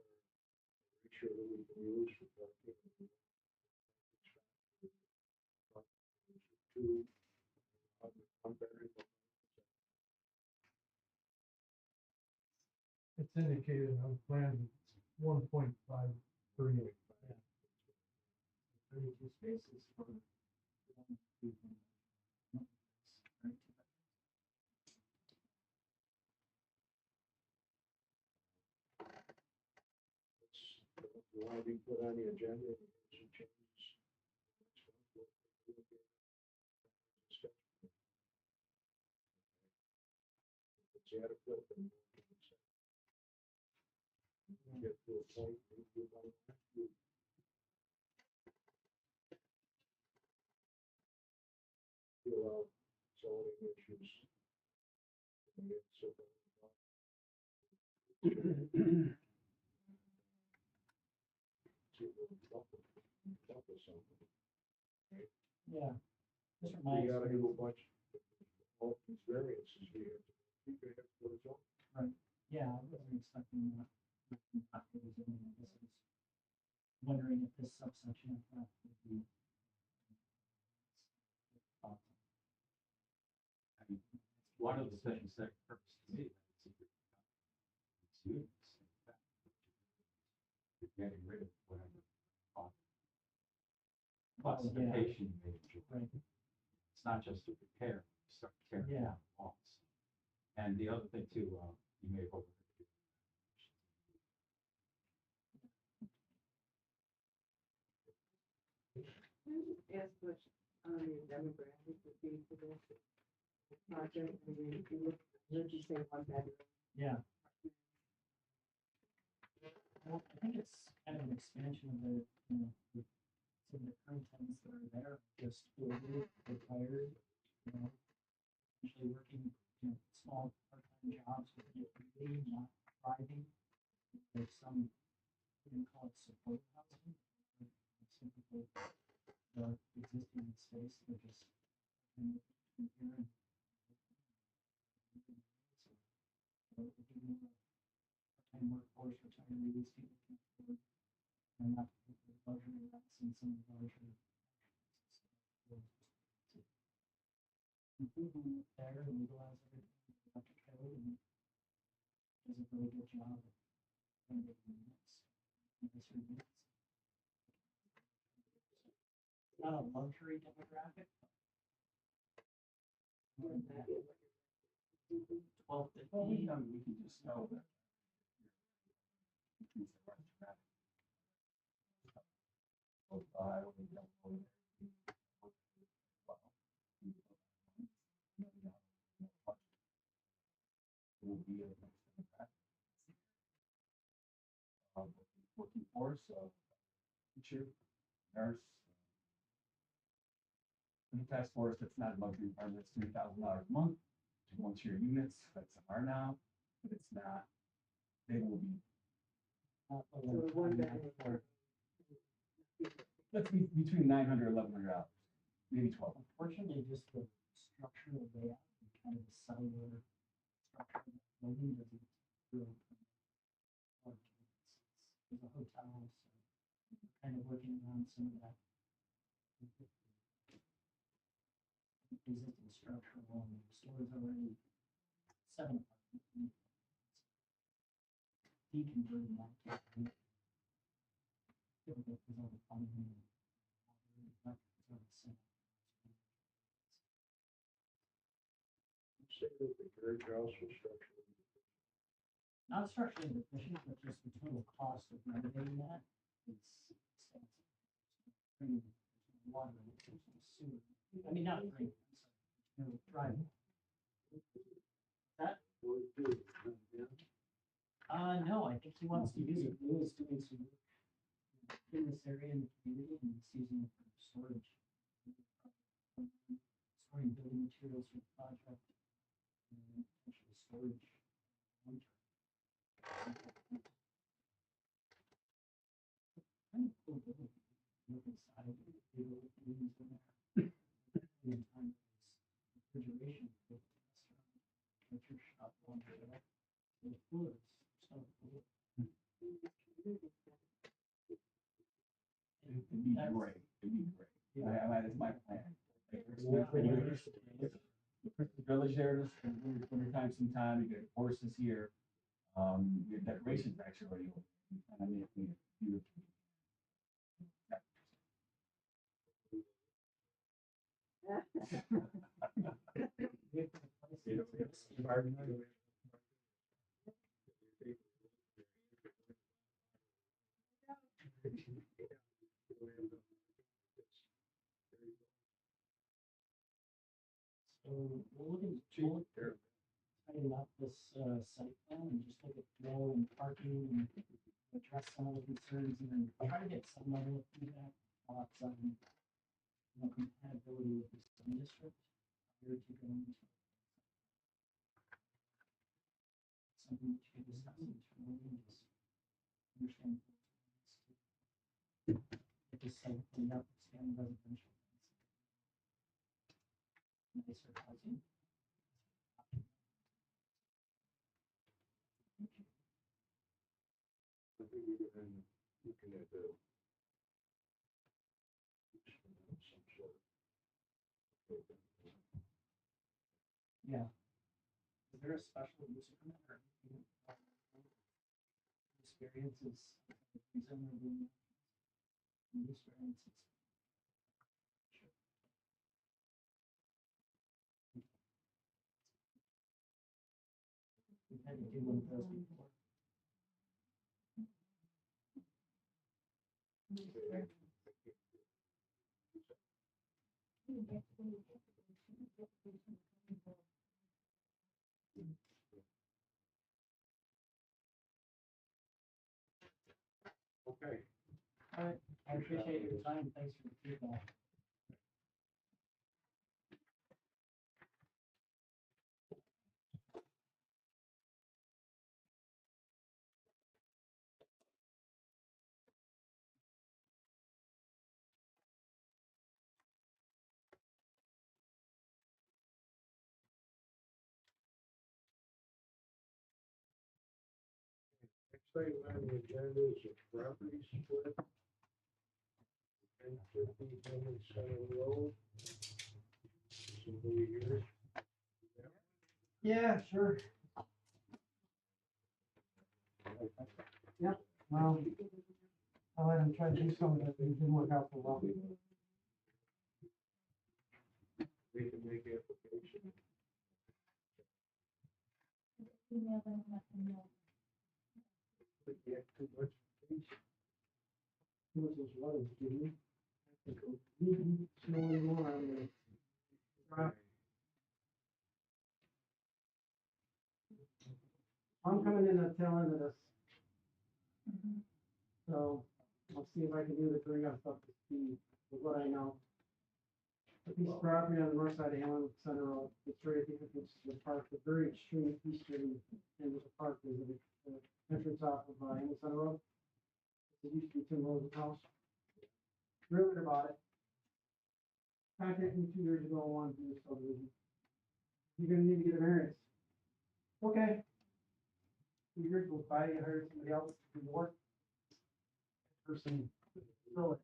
A: Make sure that we can use for parking. Two, one variable.
C: It's indicated on the plan, it's 1.53.
J: 32 spaces for.
A: You want to be put on the agenda, and make some changes. It's adequate. And get to a point, maybe you might have to. Feel out zoning issues. And get some. See if we can come up with something.
J: Yeah. This
A: We
J: reminds
A: gotta
J: me,
A: do a bunch of all these variances we have. We could have to go to zone.
J: yeah, I wasn't expecting that. Not really doing it. This is wondering if this subsection of that would be.
G: I mean, one of the things that occurs to me, that it's units, in fact, you're getting rid of whatever classification you made.
J: Right.
G: It's not just a repair, you start tearing
J: Yeah.
G: down walls. And the other thing too, you may have overheard.
K: Can I just ask what your demographic would be for this project? I mean, if you look, let's just say one bedroom.
J: Yeah. Well, I think it's kind of an expansion of the, some of the current tenants that are there, just who are retired, usually working small part-time jobs within the community, not thriving. There's some, call it support housing. Where some people are existing in space, they're just in here and so if you have a part-time workforce, retirees, people can afford, and not pay for the luxury rents and some of the larger. Improvement there, legalize everything, electric code, and does a really good job of renovating units. Nicer units. Not a luxury demographic, but more than that, 12 to
E: Well,
J: 15.
E: we can just know that. Increase the rest of that. Goes by, we don't go there. Will be a next demographic. Working force, teacher, nurse. In the task force, that's not a luxury apartment, it's $3,000 a month, one-tier units, that's are now, but it's not, they will be, let's be between $900, $1,100, maybe 12.
J: Unfortunately, just the structural layout and kind of the cellular structure of the building doesn't really permit large units. There's a hotel, so we're kind of working around some of that. Existing structural, and the store's already 7 apartments. Deconverting that to difficult because all the plumbing and water and electric is already set up.
A: Say that the carriage house was structurally.
J: Not structurally deficient, but just the total cost of renovating that is expensive. Bringing water, and there's no sewer. I mean, not bringing, I'm sorry, no driving. That, no, I think he wants to use it. Lou is doing some work in this area in the community and he's using it for storage. Storing building materials for the project and potentially storage. long term. Kind of cool building. Look inside, you know, rooms in there. In time, it's refrigeration for the restaurant, butcher shop, laundry, the floors, so cool.
E: It'd be great, it'd be great.
J: Yeah.
E: That is my plan. The Christmas village there, this winter time, sometime, you get horses here. Your decorations actually already, and I mean, it's beautiful.
J: So we'll tighten up this site plan and just look at flow and parking and address some of the concerns and then try to get some level of feedback, thoughts on, compatibility with the zone district prior to going to something that you can discuss internally and just understand. Get this site cleaned up, expand residential. Nicer housing.
A: I think we're gonna looking at the. Some sort of.
J: Yeah. Is there a special use permit or anything? Experiences, reason or the use variances? Sure. We've had to do one of those before.
A: Okay.
J: All right, I appreciate your time, thanks for the feedback.
A: thing on the agenda is a property split. 1050 Hammond Center Road. Somebody here?
D: Yeah, sure. Yeah, well, I'll let him try to do some of it, but it didn't work out so well.
A: They can make application.
B: Email them, let them know.
A: But you have too much patience.
D: He was just running, didn't he? Snow anymore, I mean, I'm coming in at the tail end of this, so I'll see if I can do the bring us up to speed with what I know. The piece of property on the north side of Hamlin Center Road, it's right at the entrance to the park, the very extreme eastern end of the park is the entrance off of Hamlin Center Road. It used to be Tim Rose's house. Really about it. Contacted me 2 years ago, wanted to do this subdivision. You're gonna need to get a variance. Okay. 2 years goes by, you hired somebody else to do the work. Person, fill it.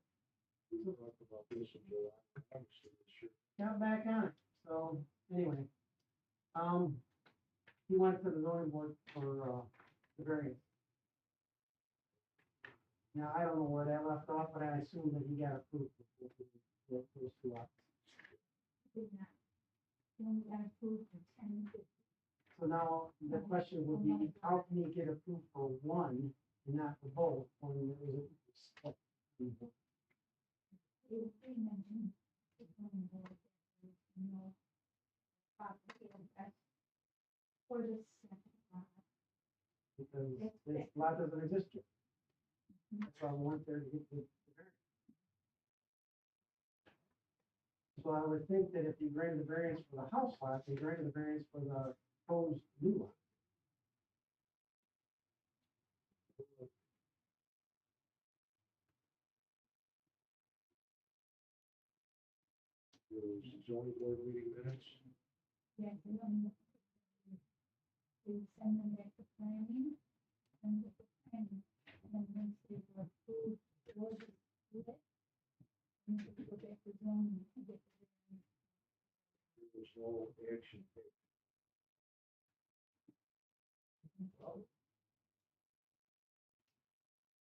A: We talked about this in July, obviously, this year.
D: Got back on it, so, anyway. He went to the zoning board for, the variance. Now, I don't know where that left off, but I assume that he got approved for those 2 lots.
B: Did not. You only got approved for 1050.
D: So now, the question would be, how can he get approved for one and not for both, when there was a split?
B: It was pre-mentioned. It's not involved. No. Property address. For this second lot.
D: Because this lot doesn't exist yet. That's why I went there to get the variance. So I would think that if you granted the variance for the house lot, they granted the variance for the proposed new lot.
A: There was zoning board meeting minutes.
B: Yeah, we don't. We send them back to planning. And the planning. And then once they were approved, the board would do it. And we go back to zoning and get the variance.
A: There was no action taken.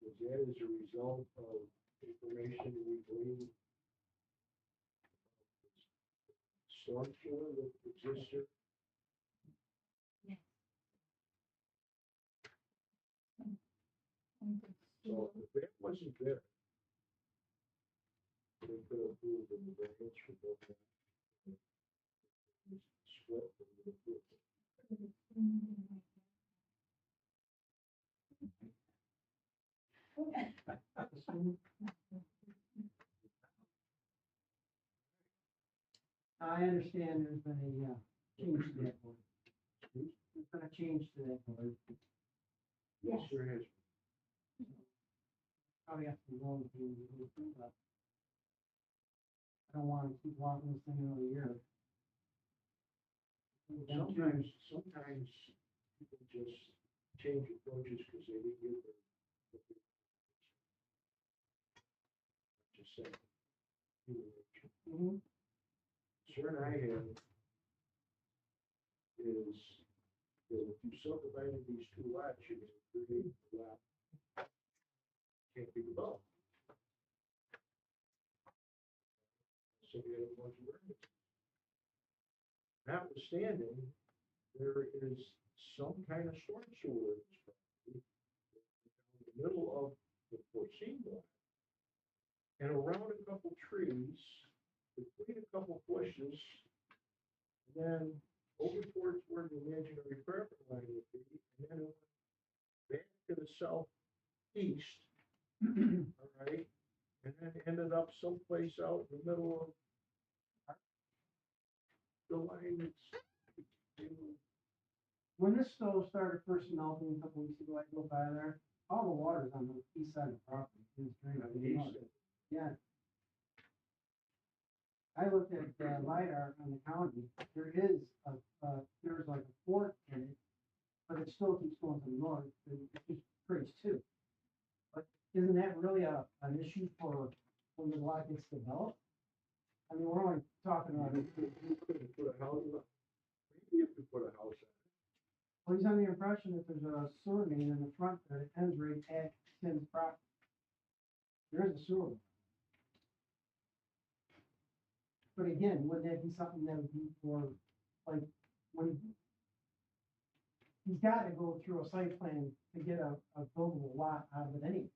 A: Was that as a result of information we gleaned? Storm sewer that exists here?
B: And it's
A: So if that wasn't there, they could have approved the variance for both. Split. They would approve it.
D: I understand there's been a change to that board. There's been a change to that board.
A: Yes, there has.
D: Probably have to go and do that. I don't want to keep walking this thing another year.
A: Sometimes people just change approaches because they didn't get their. Just say.
D: Mhm.
A: Concern I have is that if you subdivided these 2 lots, you're going to create a lot. Can't be developed. So you have a bunch of variances. Notwithstanding, there is some kind of storm sewer in this property. In the middle of the foreseen lot. And around a couple trees, between a couple bushes, and then over towards where the imaginary property line would be, and then it went back to the southeast. All right, and then ended up someplace out in the middle of the line that's.
D: When this stove started first melting a couple weeks ago, I go by there, all the water's on the east side of the property. It's draining
A: On
D: to
A: the
D: the
A: east
D: north.
A: side.
D: Yeah. I looked at LiDAR on the county, there is there's like a fork in it, but it still keeps going to the north, and it just creates really an issue for when the lot gets developed. I mean, we're only talking about,
A: You couldn't put a house, maybe you could put a house on it.
D: well, he's under the impression that there's a sewer main in the front that ends right at Tim's property. There is a sewer. Main. But again, would that be something that would be for, like, when he's got to go through a site plan to get a buildable lot out of it anyway.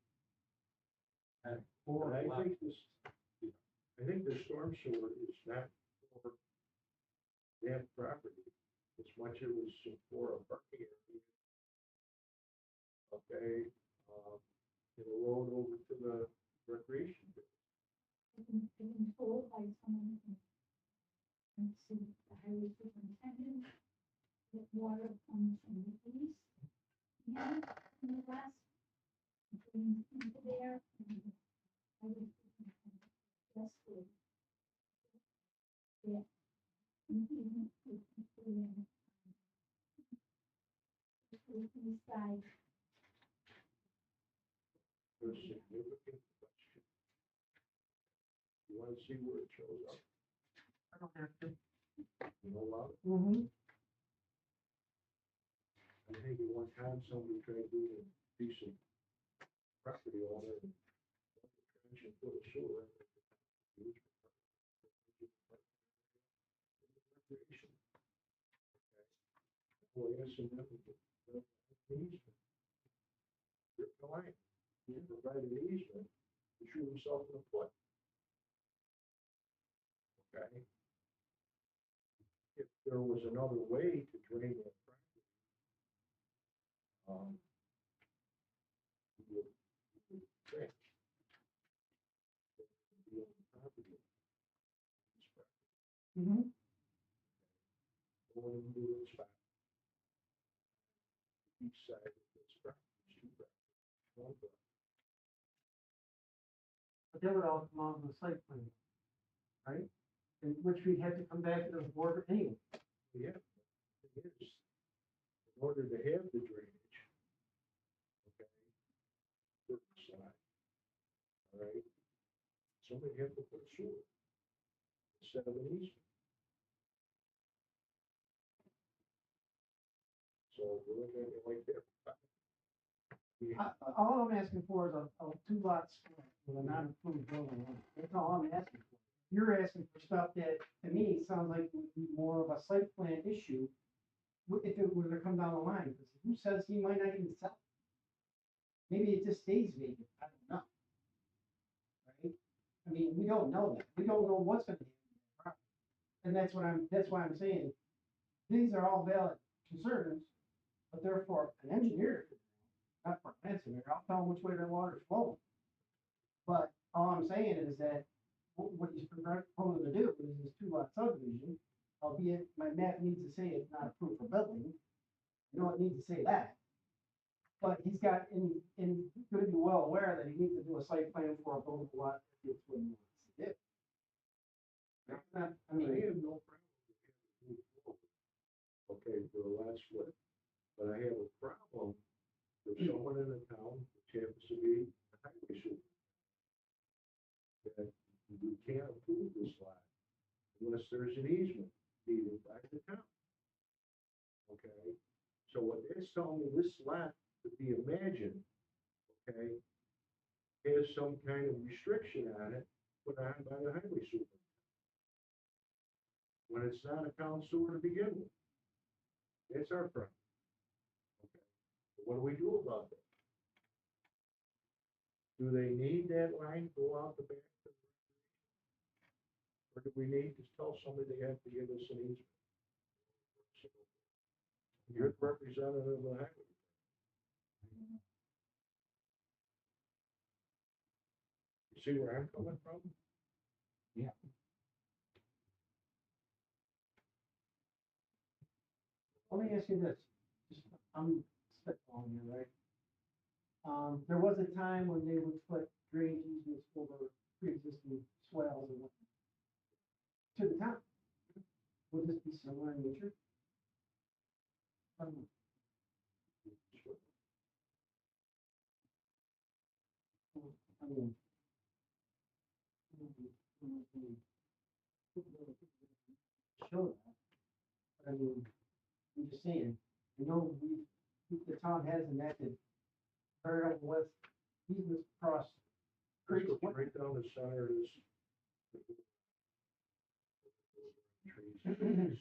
A: Or I think the storm sewer is not for that property as much as it was for a parking area. Okay, in a road over to the recreation field.
B: Being told by someone and see the highway superintendent that water comes from the east and from the west, drains into there, and the highway superintendent just would. Yeah. And even if you put in, the east side,
A: There's significant question. You wanna see where it shows up?
D: I don't have to.
A: You know, Rob?
D: Mm-hmm.
A: I think at one time somebody tried doing a decent property owner and should put a sewer in. Recreation. Okay. Well, yes, and that was the easement. You're fine. You provide an easement to shoot himself in the foot. Okay. If there was another way to drain that property, you would think that the property.
D: Mm-hmm.
A: Going into the spot. Each side of this property, two properties, one property.
D: But that would all come out of the site plan, right? And which we'd have to come back to the board anyway.
A: Yeah, it is. In order to have the drainage. Okay. Certain side. All right. Somebody had to put a sewer. Instead of an easement. So we're looking at it like that. Yeah.
D: All I'm asking for is a 2-lot split with a non-approved building on it. That's all I'm asking for. You're asking for stuff that, to me, sounds like would be more of a site plan issue if it were to come down the line, because who says he might not even sell? Maybe it just stays vacant, I don't know. Right? I mean, we don't know that. We don't know what's gonna happen. And that's why I'm saying, these are all valid concerns, but they're for an engineer, not for an engineer. I'll tell them which way their water's flowing. But all I'm saying is that what he's proposing to do is this 2-lot subdivision, albeit my map needs to say it's not approved for building. I know it needs to say that. But he's got, and he's gonna be well aware that he needs to do a site plan for a buildable lot if it's what he wants to do. I mean,
A: I have no problem with having to move forward. Okay, for the last split, but I have a problem with someone in the town, which happens to be a highway super. That we can't approve this lot unless there's an easement needed by the town. Okay, so what they're telling me, this lot to be imagined, okay, has some kind of restriction on it put on by the highway super. When it's not a town sewer to begin with. That's our problem. Okay. But what do we do about that? Do they need that line to go out the back? Or do we need to tell somebody they have to give us an easement? You're the representative of the highway. You see where I'm coming from?
G: Yeah.
D: let me ask you this, just, I'm spitballing here, right? There was a time when they would put drainage easements over pre-existing swales and whatnot to the town. Would this be similar in nature? I mean. Show that. I mean, I'm just saying, I know the town has enacted very up west, easements across creeks.
A: Goes right down the center of this. Trees.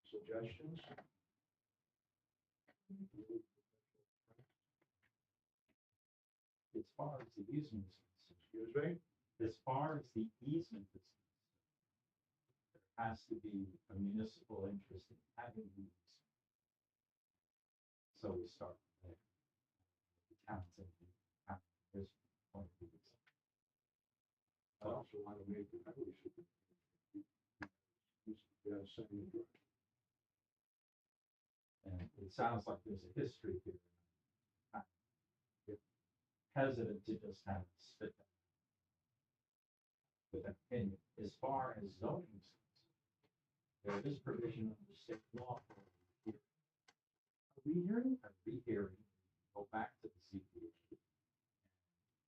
A: Suggestions?
G: As far as the easement is concerned,
A: Excuse me?
G: as far as the easement is concerned, there has to be a municipal interest in having the easement. So we start there. The town's in the town, this point of view.
A: I also want to make the highway super. Yeah, same.
G: And it sounds like there's a history here. I'm hesitant to just kind of spit that with an opinion. As far as zoning is concerned, there is provision of the state law for a rehearing, go back to the CPA.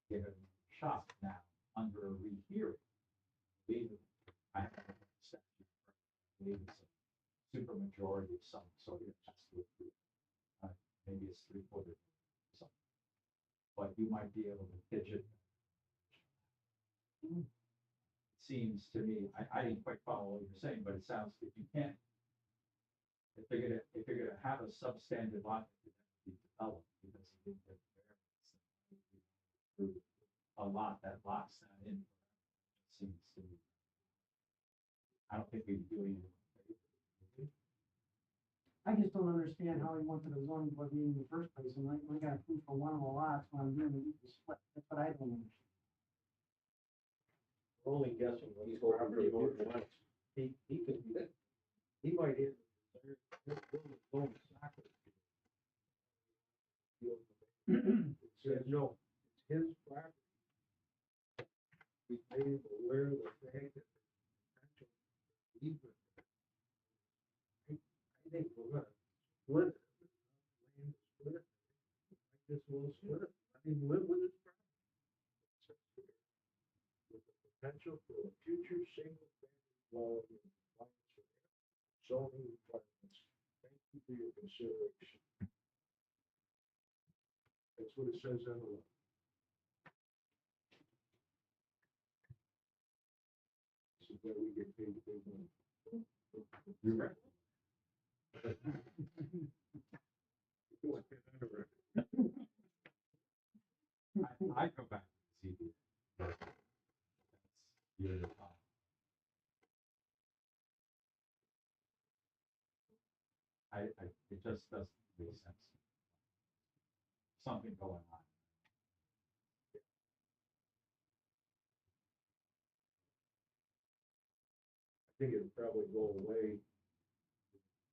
G: Give it a shot now under a rehearing. I have a statute, I believe it's a supermajority of some sort of has to approve. Maybe it's 3/4 something. But you might be able to pitch it. It seems to me, I didn't quite follow what you're saying, but it sounds if you can't, if you're gonna have a substandard lot that can be developed because you didn't get variance, a lot that locks that in. It seems to me. I don't think we'd be doing it.
D: I just don't understand how he went to the zoning board meeting in the first place, and I got approved for one of the lots when I'm doing the equal split, that's what I don't understand.
H: Only guessing what he's going to do once. He could, he might hit.
A: No, it's his property. We made him aware of the fact that potential easement. I think we're gonna split it. Land is split. I guess we'll split it. I mean, live with his property. With the potential for a future single family dwelling in compliance with zoning requirements. Thank you for your consideration. That's what it says on the law. This is where we get paid big money.
G: You're right. I go back to the CBA. That's years of time. It just doesn't make sense. Something going on.
A: I think it'd probably go away.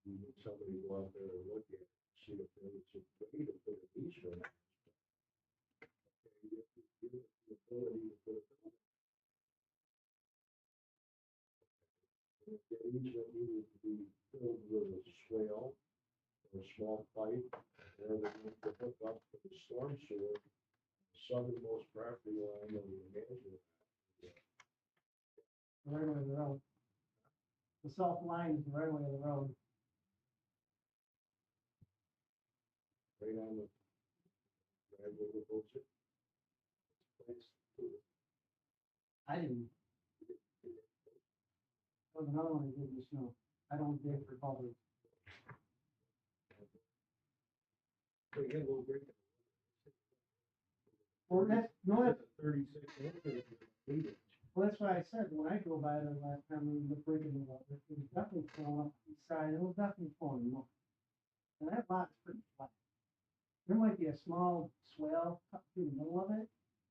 A: We need somebody to go out there and look at it, see if there was a way to put an easement. Okay, you have to give it the ability to put a building. And if that easement needed to be filled with a swale or a small pipe, or they need to hook up to the storm sewer, the southernmost property line of the management.
D: Right away of the road. The south line is the right away of the road.
A: Right on the driveway that goes in.
D: I didn't. There was another one that did this, no, I don't dig for culverts.
A: So again, we'll break it.
D: Well, that's
A: 36 inches.
D: well, that's why I said, when I go by there last time, we were breaking the water, it was definitely flowing up the side, it was definitely flowing north. And that lot's pretty flat. There might be a small swell cut through the middle of it,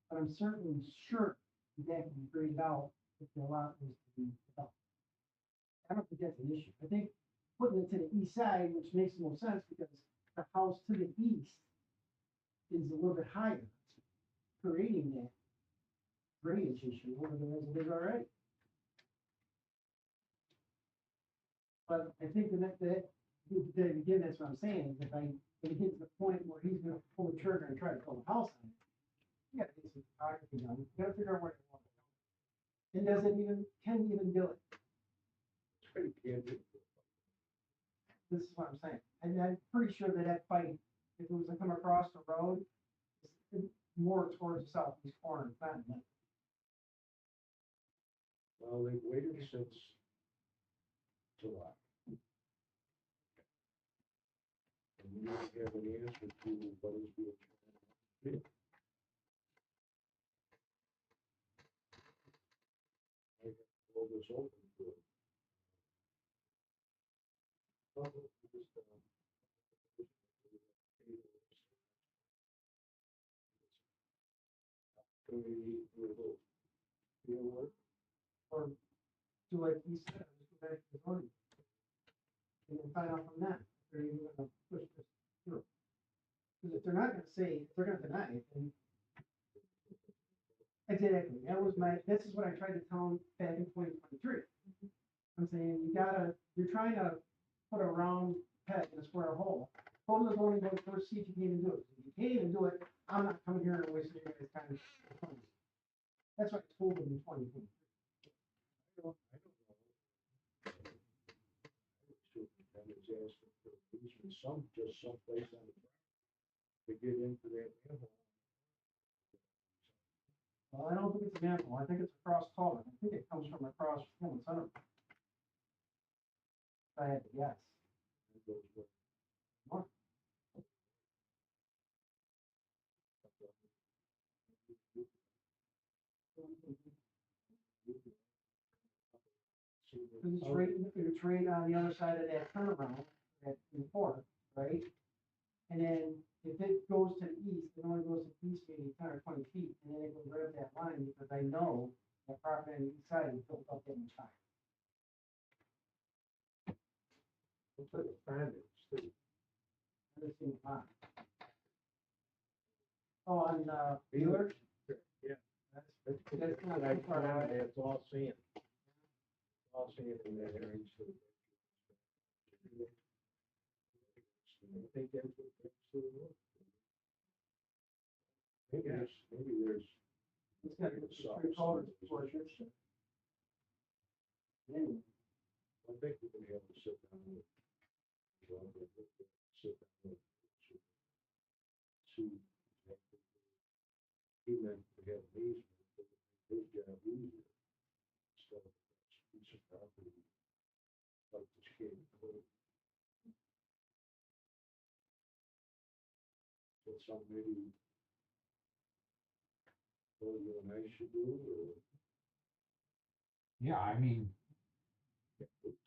D: but I'm certainly sure that can be graded out if the lot was to be developed. I don't think that's an issue. I think putting it to the east side, which makes more sense because the house to the east is a little bit higher, creating that drainage issue over there as it is already. But I think that again, that's what I'm saying, if when it gets to the point where he's gonna pull the trigger and try to build a house on it, you gotta get some photography done, you gotta figure out where you want it. And can he even do it?
A: Pretty candy.
D: This is what I'm saying, and I'm pretty sure that fight, if it was to come across the road, is more towards the southeast corner, than that.
A: Well, they've waited since July. And we don't have an answer to what is being tried. I have all this open to it.
D: Or do like he said, just go back to the zoning. And then find out from them, if they're even gonna push this through. Because if they're not gonna say, if they're gonna deny it, then. Exactly, this is what I tried to tell them back in 2023. I'm saying, you're trying to put a round peg in a square hole. Go to the zoning board first, see if you can even do it. If you can't even do it, I'm not coming here and wasting your guys' time. That's what I told them in 2023.
A: I don't know. That is asking for easement, just someplace on the ground to get into that manhole.
D: Well, I don't think it's a manhole, I think it's a cross culvert, I think it comes from across from the center. If I had to guess.
A: It goes with-
D: North. It's right on the other side of that turnaround at the fourth, right? And then if it goes to the east, it only goes to the east maybe 10 or 20 feet, and then it goes right up that line, because I know that property on the east side is built up that much higher.
A: Looks like a bandit, too.
D: This thing is high. Oh, on, Wheeler?
A: Yeah.
D: That's not
A: Like,
D: too far away.
A: it's all sand. All sand in that area. So I think that's what that's the work. Maybe there's.
D: It's got three culverts before it gets there. Anyway,
A: I think we're gonna have to sit down with. Sit down with. See. He meant to have an easement, but his job easier. So, piece of property. Like the skate. So some maybe. What you and I should do, or.
E: Yeah, I mean,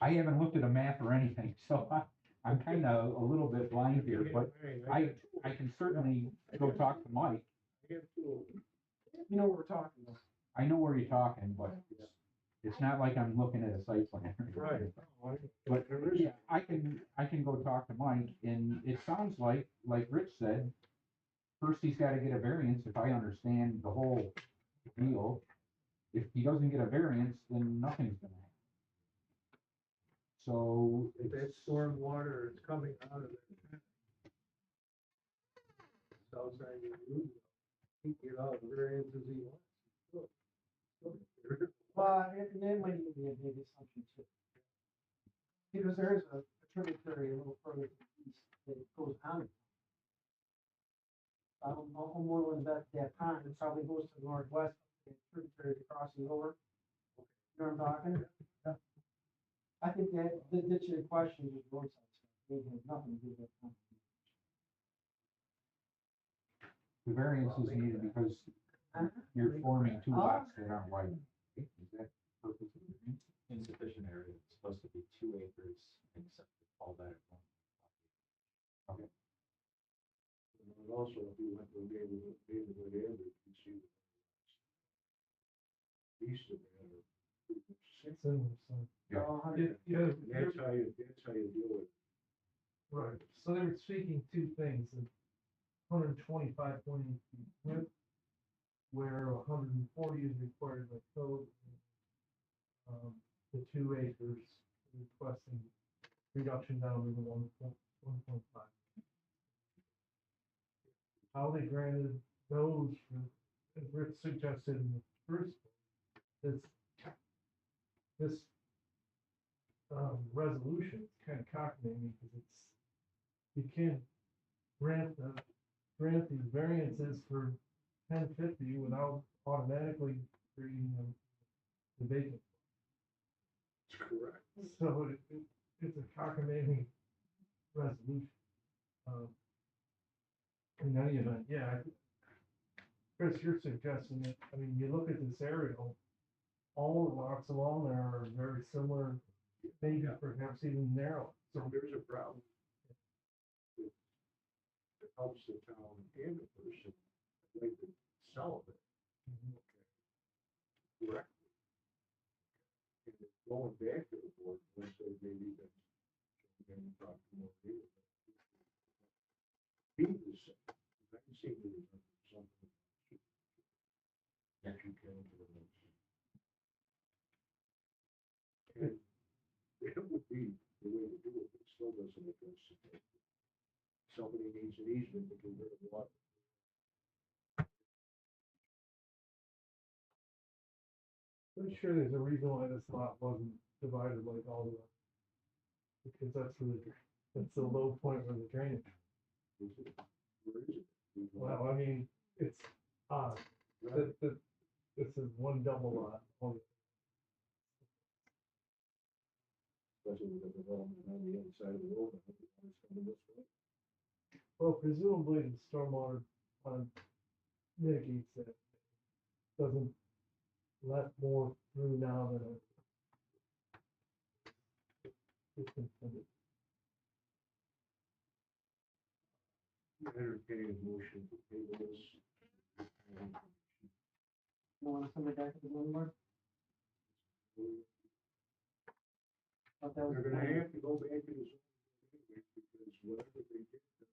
E: I haven't looked at a map or anything, so I'm kind of a little bit blind here, but I can certainly go talk to Mike.
A: I have two of them.
D: you know what we're talking about.
E: I know where you're talking, but it's not like I'm looking at a site plan.
A: Right.
E: But yeah, I can go talk to Mike, and it sounds like Rich said, first he's gotta get a variance, if I understand the whole deal. If he doesn't get a variance, then nothing's gonna happen. So,
A: If that storm water is coming out of it. Southside of the he can get all the variances he wants.
D: Well, and that might even be a big assumption too. Because there is a tributary a little further to the east that goes on. More than that pond, it probably goes to the northwest, the tributary crossing over. You know what I'm talking?
A: Yeah.
D: I think that the ditch in question is roadside stuff, they have nothing to do with that.
E: the variance is needed because you're forming two lots that aren't wide. Is that purpose of the variance?
G: Insufficient area, it's supposed to be 2 acres, except all that at once.
E: Okay.
A: And also, if you went to a neighborhood average, you see. East of that, or pretty much same.
C: Similar, so.
E: Yeah.
A: That's how you deal with it.
C: Right, so they were speaking two things, 125.8 feet width, where 140 is required by code. The 2 acres requesting reduction down to the 1.5. How they granted those for, as Rick suggested in the first, this, this, resolution is kind of cockamamie because you can't grant these variances for 1050 without automatically creating the vacant.
A: That's correct.
C: So it's a cockamamie resolution. In any event, yeah, Chris, you're suggesting that, I mean, you look at this aerial, all the lots along there are very similar, maybe perhaps even narrow.
A: So there's a problem. It helps the town and the person, like the sell it. Correctly. And it's going back to the board, once they maybe then, then talk to more people. Be the same. I can see there's something. That you can do. And it would be the way to do it, but it still doesn't address it. Somebody needs an easement to get rid of water.
C: I'm sure there's a reason why this lot wasn't divided like all the others. Because that's the low point where the drainage.
A: Is it? Where is it?
C: Well, I mean, it's odd. This is one double lot.
A: Especially with the development on the other side of the road, I think it's coming this way.
C: Well, presumably the stormwater pond mitigates that. Doesn't let more through now than it's intended.
A: Entertaining motion to table this.
D: You want to send it back to the zoning board? Thought that was
A: They're
D: the
A: gonna
D: plan.
A: have to go back to the zoning board anyway, because whatever they did doesn't.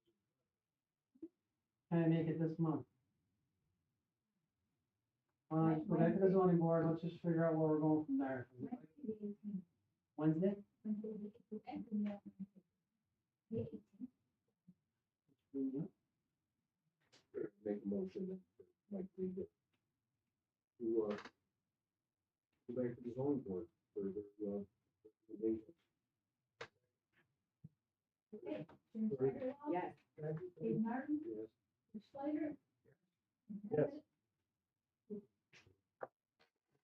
D: Can I make it this month? Let's go back to the zoning board, let's just figure out where we're going from there. Wednesday?
A: Make a motion that might lead it to, go back to the zoning board for the, recommendations.
B: Okay, Jim Snyder,
K: Yes.
B: Dave Martin,
A: Yes.
B: Rich Slater.
C: Yes.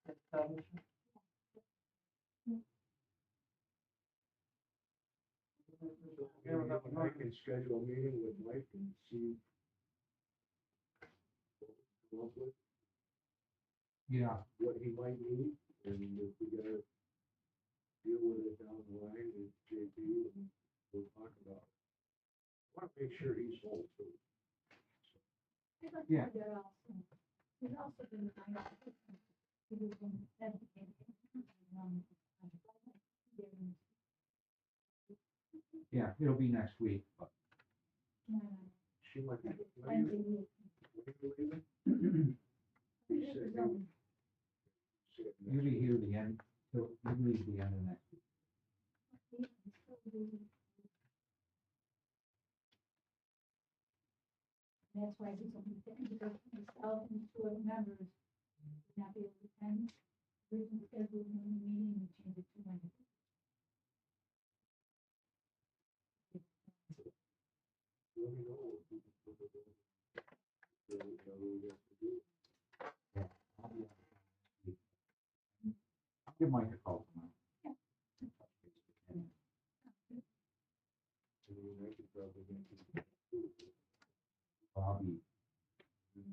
D: Establishment?
A: Yeah, I can schedule a meeting with Mike and see what we come up with,
G: Yeah,
A: what he might need, and if we gotta deal with it down the line with JP, and we'll talk about it. I wanna make sure he's whole too.
B: I'd like to
G: Yeah.
B: do that also. There's also been a kind of.
G: yeah, it'll be next week, but
A: She might be.
B: Wednesday week.
A: When are you leaving?
B: We get the zoning.
G: you'll be here the end, you'll leave the end of next week.
B: That's why he's only saying, because myself and two other members would not be able to attend. Originally scheduled a meeting, we changed it to Wednesday.
A: Let me know. If we can put it in. So we know what we have to do.
G: I'll be on next week. I'll give Mike a call tomorrow.
A: And then I could probably make it.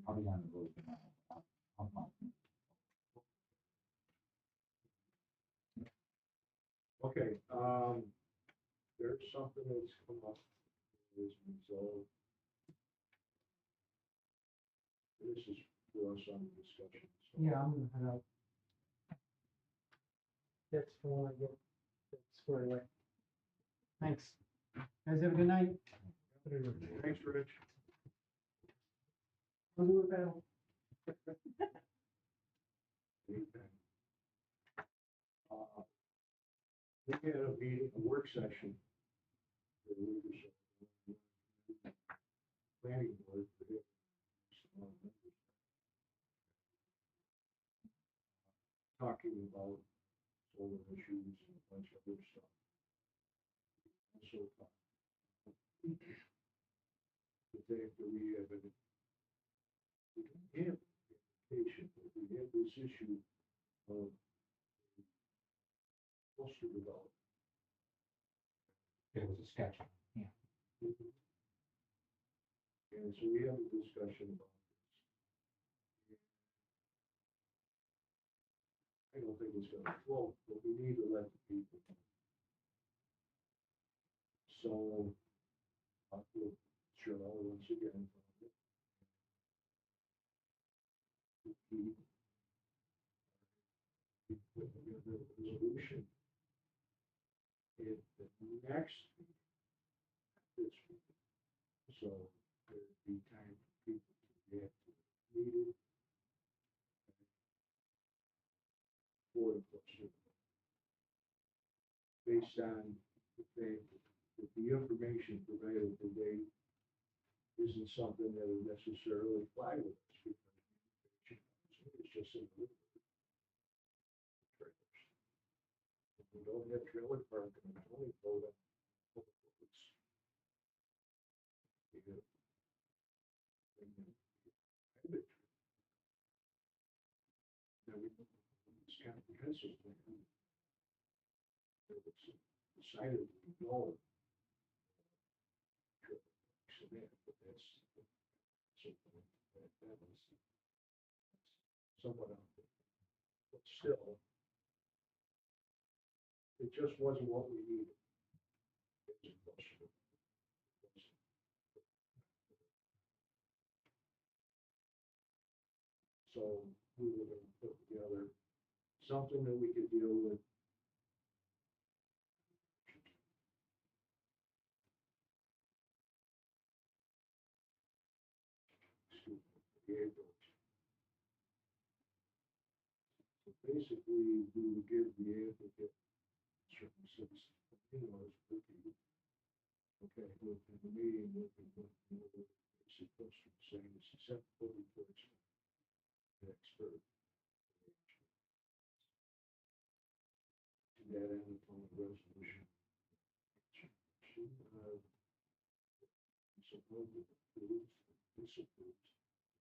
G: I'll be on the road tomorrow. I'm fine.
A: Okay, there's something that's come up, is resolved. This is for us on the discussion. so-
D: Yeah, I'm gonna head out. That's for when I get squared away. Thanks. Guys, have a good night.
A: Thanks, Rich.
D: We'll do it battle.
A: Anything. We had a meeting, a work session the leadership. Planning board for him. Talking about solar issues and a bunch of other stuff. Also, the fact that we have an, we don't have education, but we have this issue of cluster development.
L: It was a sketch. Yeah.
A: And so we have a discussion about this. I don't think it's gonna float, but we need to let the people know. So, we'll show once again. We put together a resolution. If the next, this week, so there'd be time for people to get to the meeting. For the question. Based on the fact that the information provided today isn't something that would necessarily fly with us because it's just a little trailers. If we don't have trailer parking, it's only vote on public roads. You get it. And then private. Now it's comprehensive plan. It was decided to go. But that's something that was somewhat out there. But still, it just wasn't what we needed. It was a question. So we were gonna put together something that we could deal with. Excuse me, the April. So basically, we would give the applicant certain citizens, okay, with the meeting, with the basic question saying it's acceptable reports. The expert. To that end, upon the resolution. Support the approves, disapproves,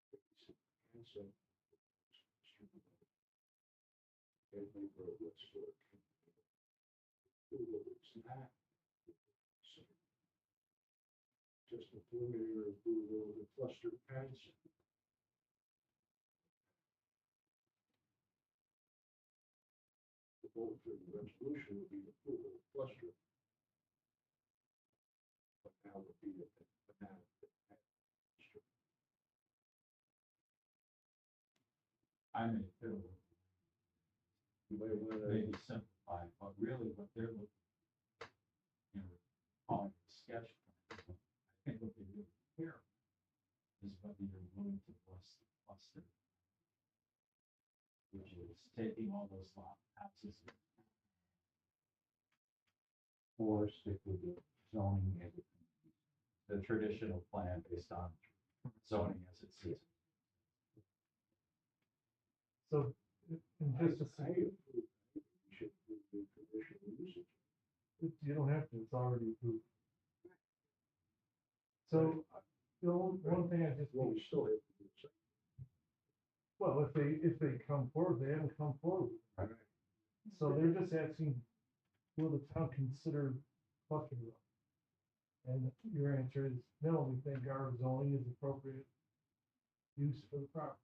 A: basic concept. And member of West Fork. It's not. Just a preliminary approval of the cluster concept. The vote for the resolution would be approval of cluster. But now would be the banana.
G: I may feel
A: You might want to.
G: maybe simplified, but really what they're looking, calling it sketch plan. I think what they really care is whether you're willing to bless the cluster. Which is taking all those lot houses. Or stick with the zoning as it, the traditional plan based on zoning as it sits.
C: So, and just to
A: I
C: say,
A: approve. You should approve the traditional usage.
C: you don't have to, it's already approved. So, the only, one thing I just,
A: Well, we still have to do it.
C: well, if they come forward, they haven't come forward.
A: Right.
C: So they're just asking, will the town consider cluster development? And your answer is no, we think our zoning is appropriate use for the property.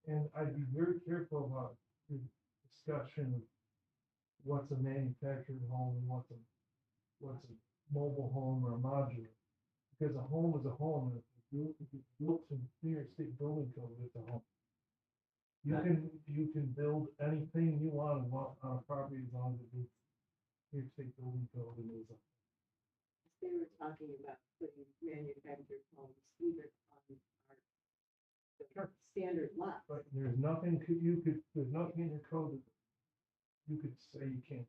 C: And I'd be very careful about the discussion of what's a manufactured home and what's a mobile home or a modular. Because a home is a home, and if it's built to New York State building code, it's a home. You can build anything you want on a property as long as it meets New York State building code and is a.
K: They were talking about putting manufactured homes even on our standard lot.
C: But there's nothing there's nothing in your code that you could say you can't.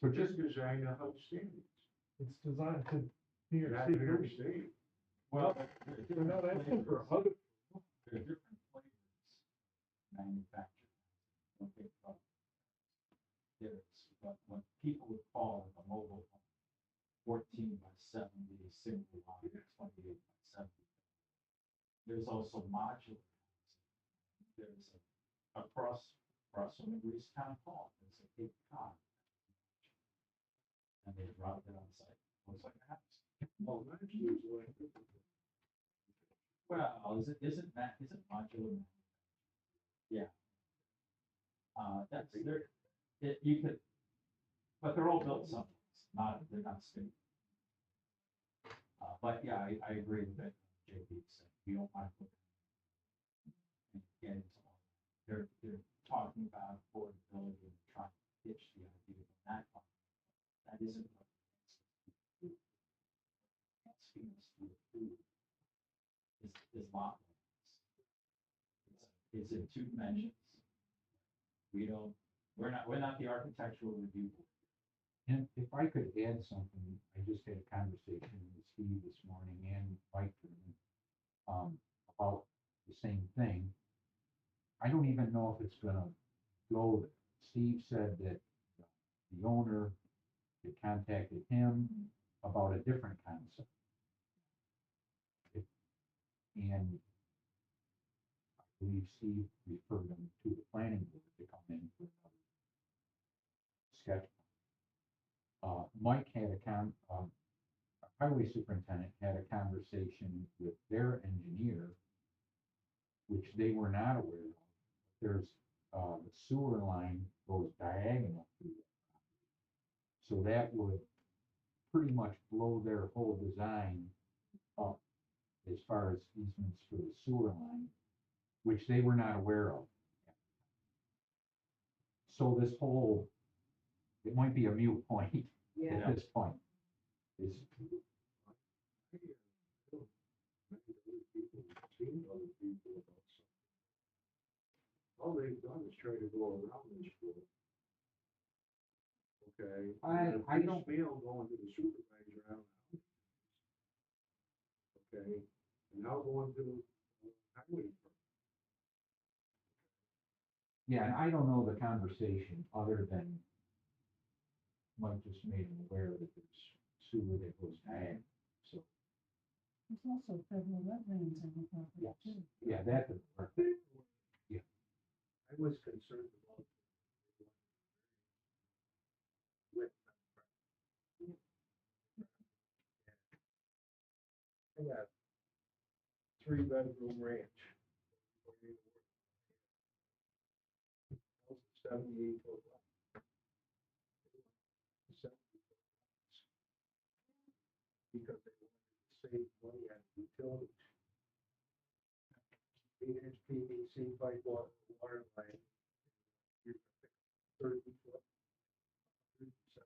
A: So just design a house standards.
C: It's designed to be your
A: Not New York
C: secret.
A: State.
G: Well,
C: They're not asking for a hug.
G: there are different flavors manufactured. Okay, there's what people would call a mobile home, 14 by 70, single wide, 28 by 70. There's also modular housing. There's across from Greece Town Hall, there's a big cot. And they dropped it on site. Looks like a house.
A: Well, actually, it's like,
G: Well, isn't modular? Yeah. That's there, you could, but they're all built someplace, they're not stable. But yeah, I agree with that, JP said, you don't want to put. And get into all that. They're talking about affordability and trying to pitch the idea of that. That isn't what. Is lot lines. It's in two dimensions. We're not the architectural review board.
L: And if I could add something, I just had a conversation with Steve this morning and Mike about the same thing. I don't even know if it's gonna go there. Steve said that the owner had contacted him about a different concept. And I believe Steve referred them to the planning board to come in for another sketch. Mike had highway superintendent had a conversation with their engineer, which they were not aware of. There's, the sewer line goes diagonal through that property. So that would pretty much blow their whole design up as far as easements for the sewer line, which they were not aware of. So this whole, it might be a moot point
K: Yeah.
L: at this point. It's,
A: all they've done is try to go around this school. Okay.
L: I don't-
A: Piecemeal going to the supervisor around the house. Okay, and now going to highway department.
L: yeah, and I don't know the conversation other than Mike just made him aware that there's sewer that goes diagonal, so.
J: There's also federal wetlands on the property
L: Yes.
J: too.
L: Yeah, that didn't work.
A: I was concerned about. With. I got 3-bedroom ranch. 78 foot lot. 70 foot lots. Because they wanted to save money on utilities. 8-inch PVC pipe water line. You're 30 foot. 170.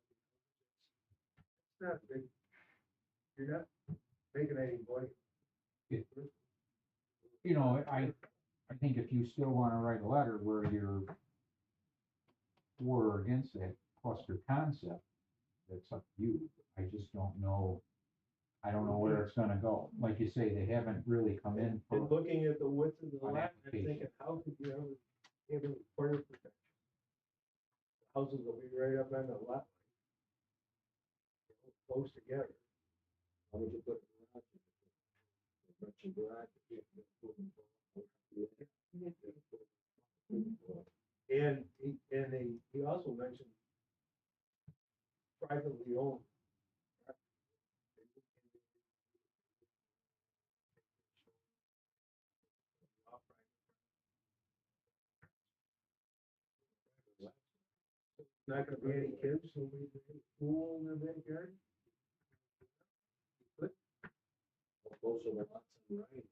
A: It's not big. You're not making any money.
L: You know, I think if you still wanna write a letter where you're for or against that cluster concept, that's up to you. I just don't know, I don't know where it's gonna go. Like you say, they haven't really come in for.
A: And looking at the width of the
L: An
A: lot, I'm
L: application.
A: thinking, how could you ever give it fire protection? Houses will be right up on the lot line. Close together.
H: How would you put a garage in it? Much in garage, you can't put them all.
A: And he also mentioned privately owned. Not gonna be any kids, nobody's gonna pool in their backyard.
H: Those are the lots on right.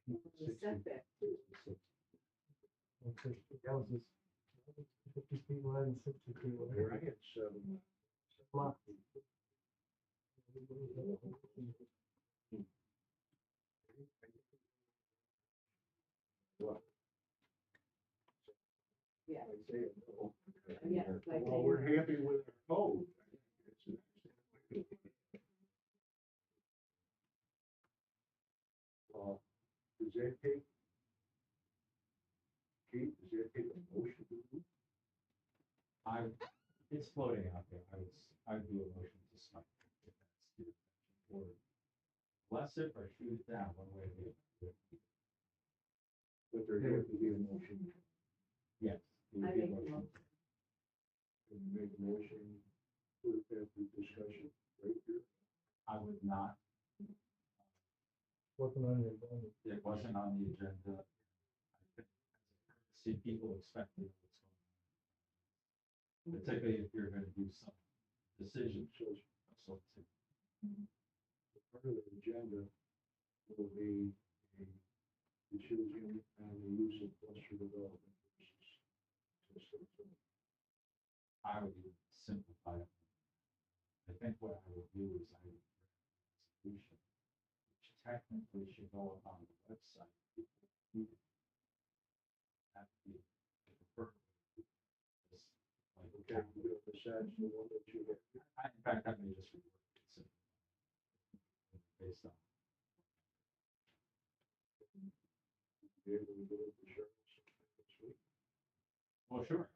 K: The setback too.
C: Houses, 50 feet wide and 60 feet wide.
A: Here I get 7.
C: Lot.
K: Yeah.
A: I say it, no.
K: Yes, like
A: Well, we're happy with our code. It's an excellent way to- Does that take? Keith, does that take a motion to do?
L: It's floating out there. I would do a motion to strike if that's the intention, or bless it or shoot it down one way or the other.
A: But there has to be a motion.
L: Yes. it would
K: I
L: be a
K: make a motion.
A: Can you make a motion, put it after discussion right here?
L: I would not,
C: Wasn't on your agenda.
L: it wasn't on the agenda. I think, see, people expected what's going on. Particularly if you're gonna do some decisions,
A: So
L: so to
A: part of the agenda will be a decision on the use of cluster development versus system.
L: I would even simplify it. I think what I would do is I would draft a resolution, which technically should go up on the website. That would be the preferred way to do this. Like,
A: Okay, you know, besides the one that you have,
L: in fact, I may just reword it simply. Based on,
A: be able to do it for sure. This week.
L: well, sure.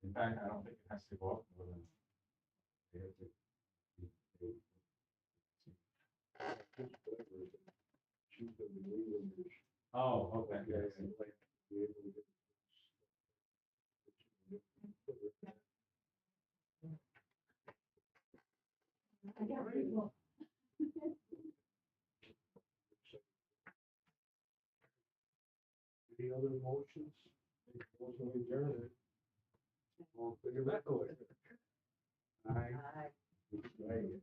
L: In fact, I don't think it has to go up more than. They have to.
A: Just whatever, she's gonna be leaving this.
L: Oh, okay,
A: Yeah,
L: yes.
A: and like, be able to get.
B: I got pretty well.
A: Any other motions? Motion to adjourn it. All in favor? Aye.
K: Aye.
A: Aye.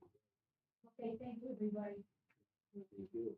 B: Okay, thank you, everybody.
A: Thank you.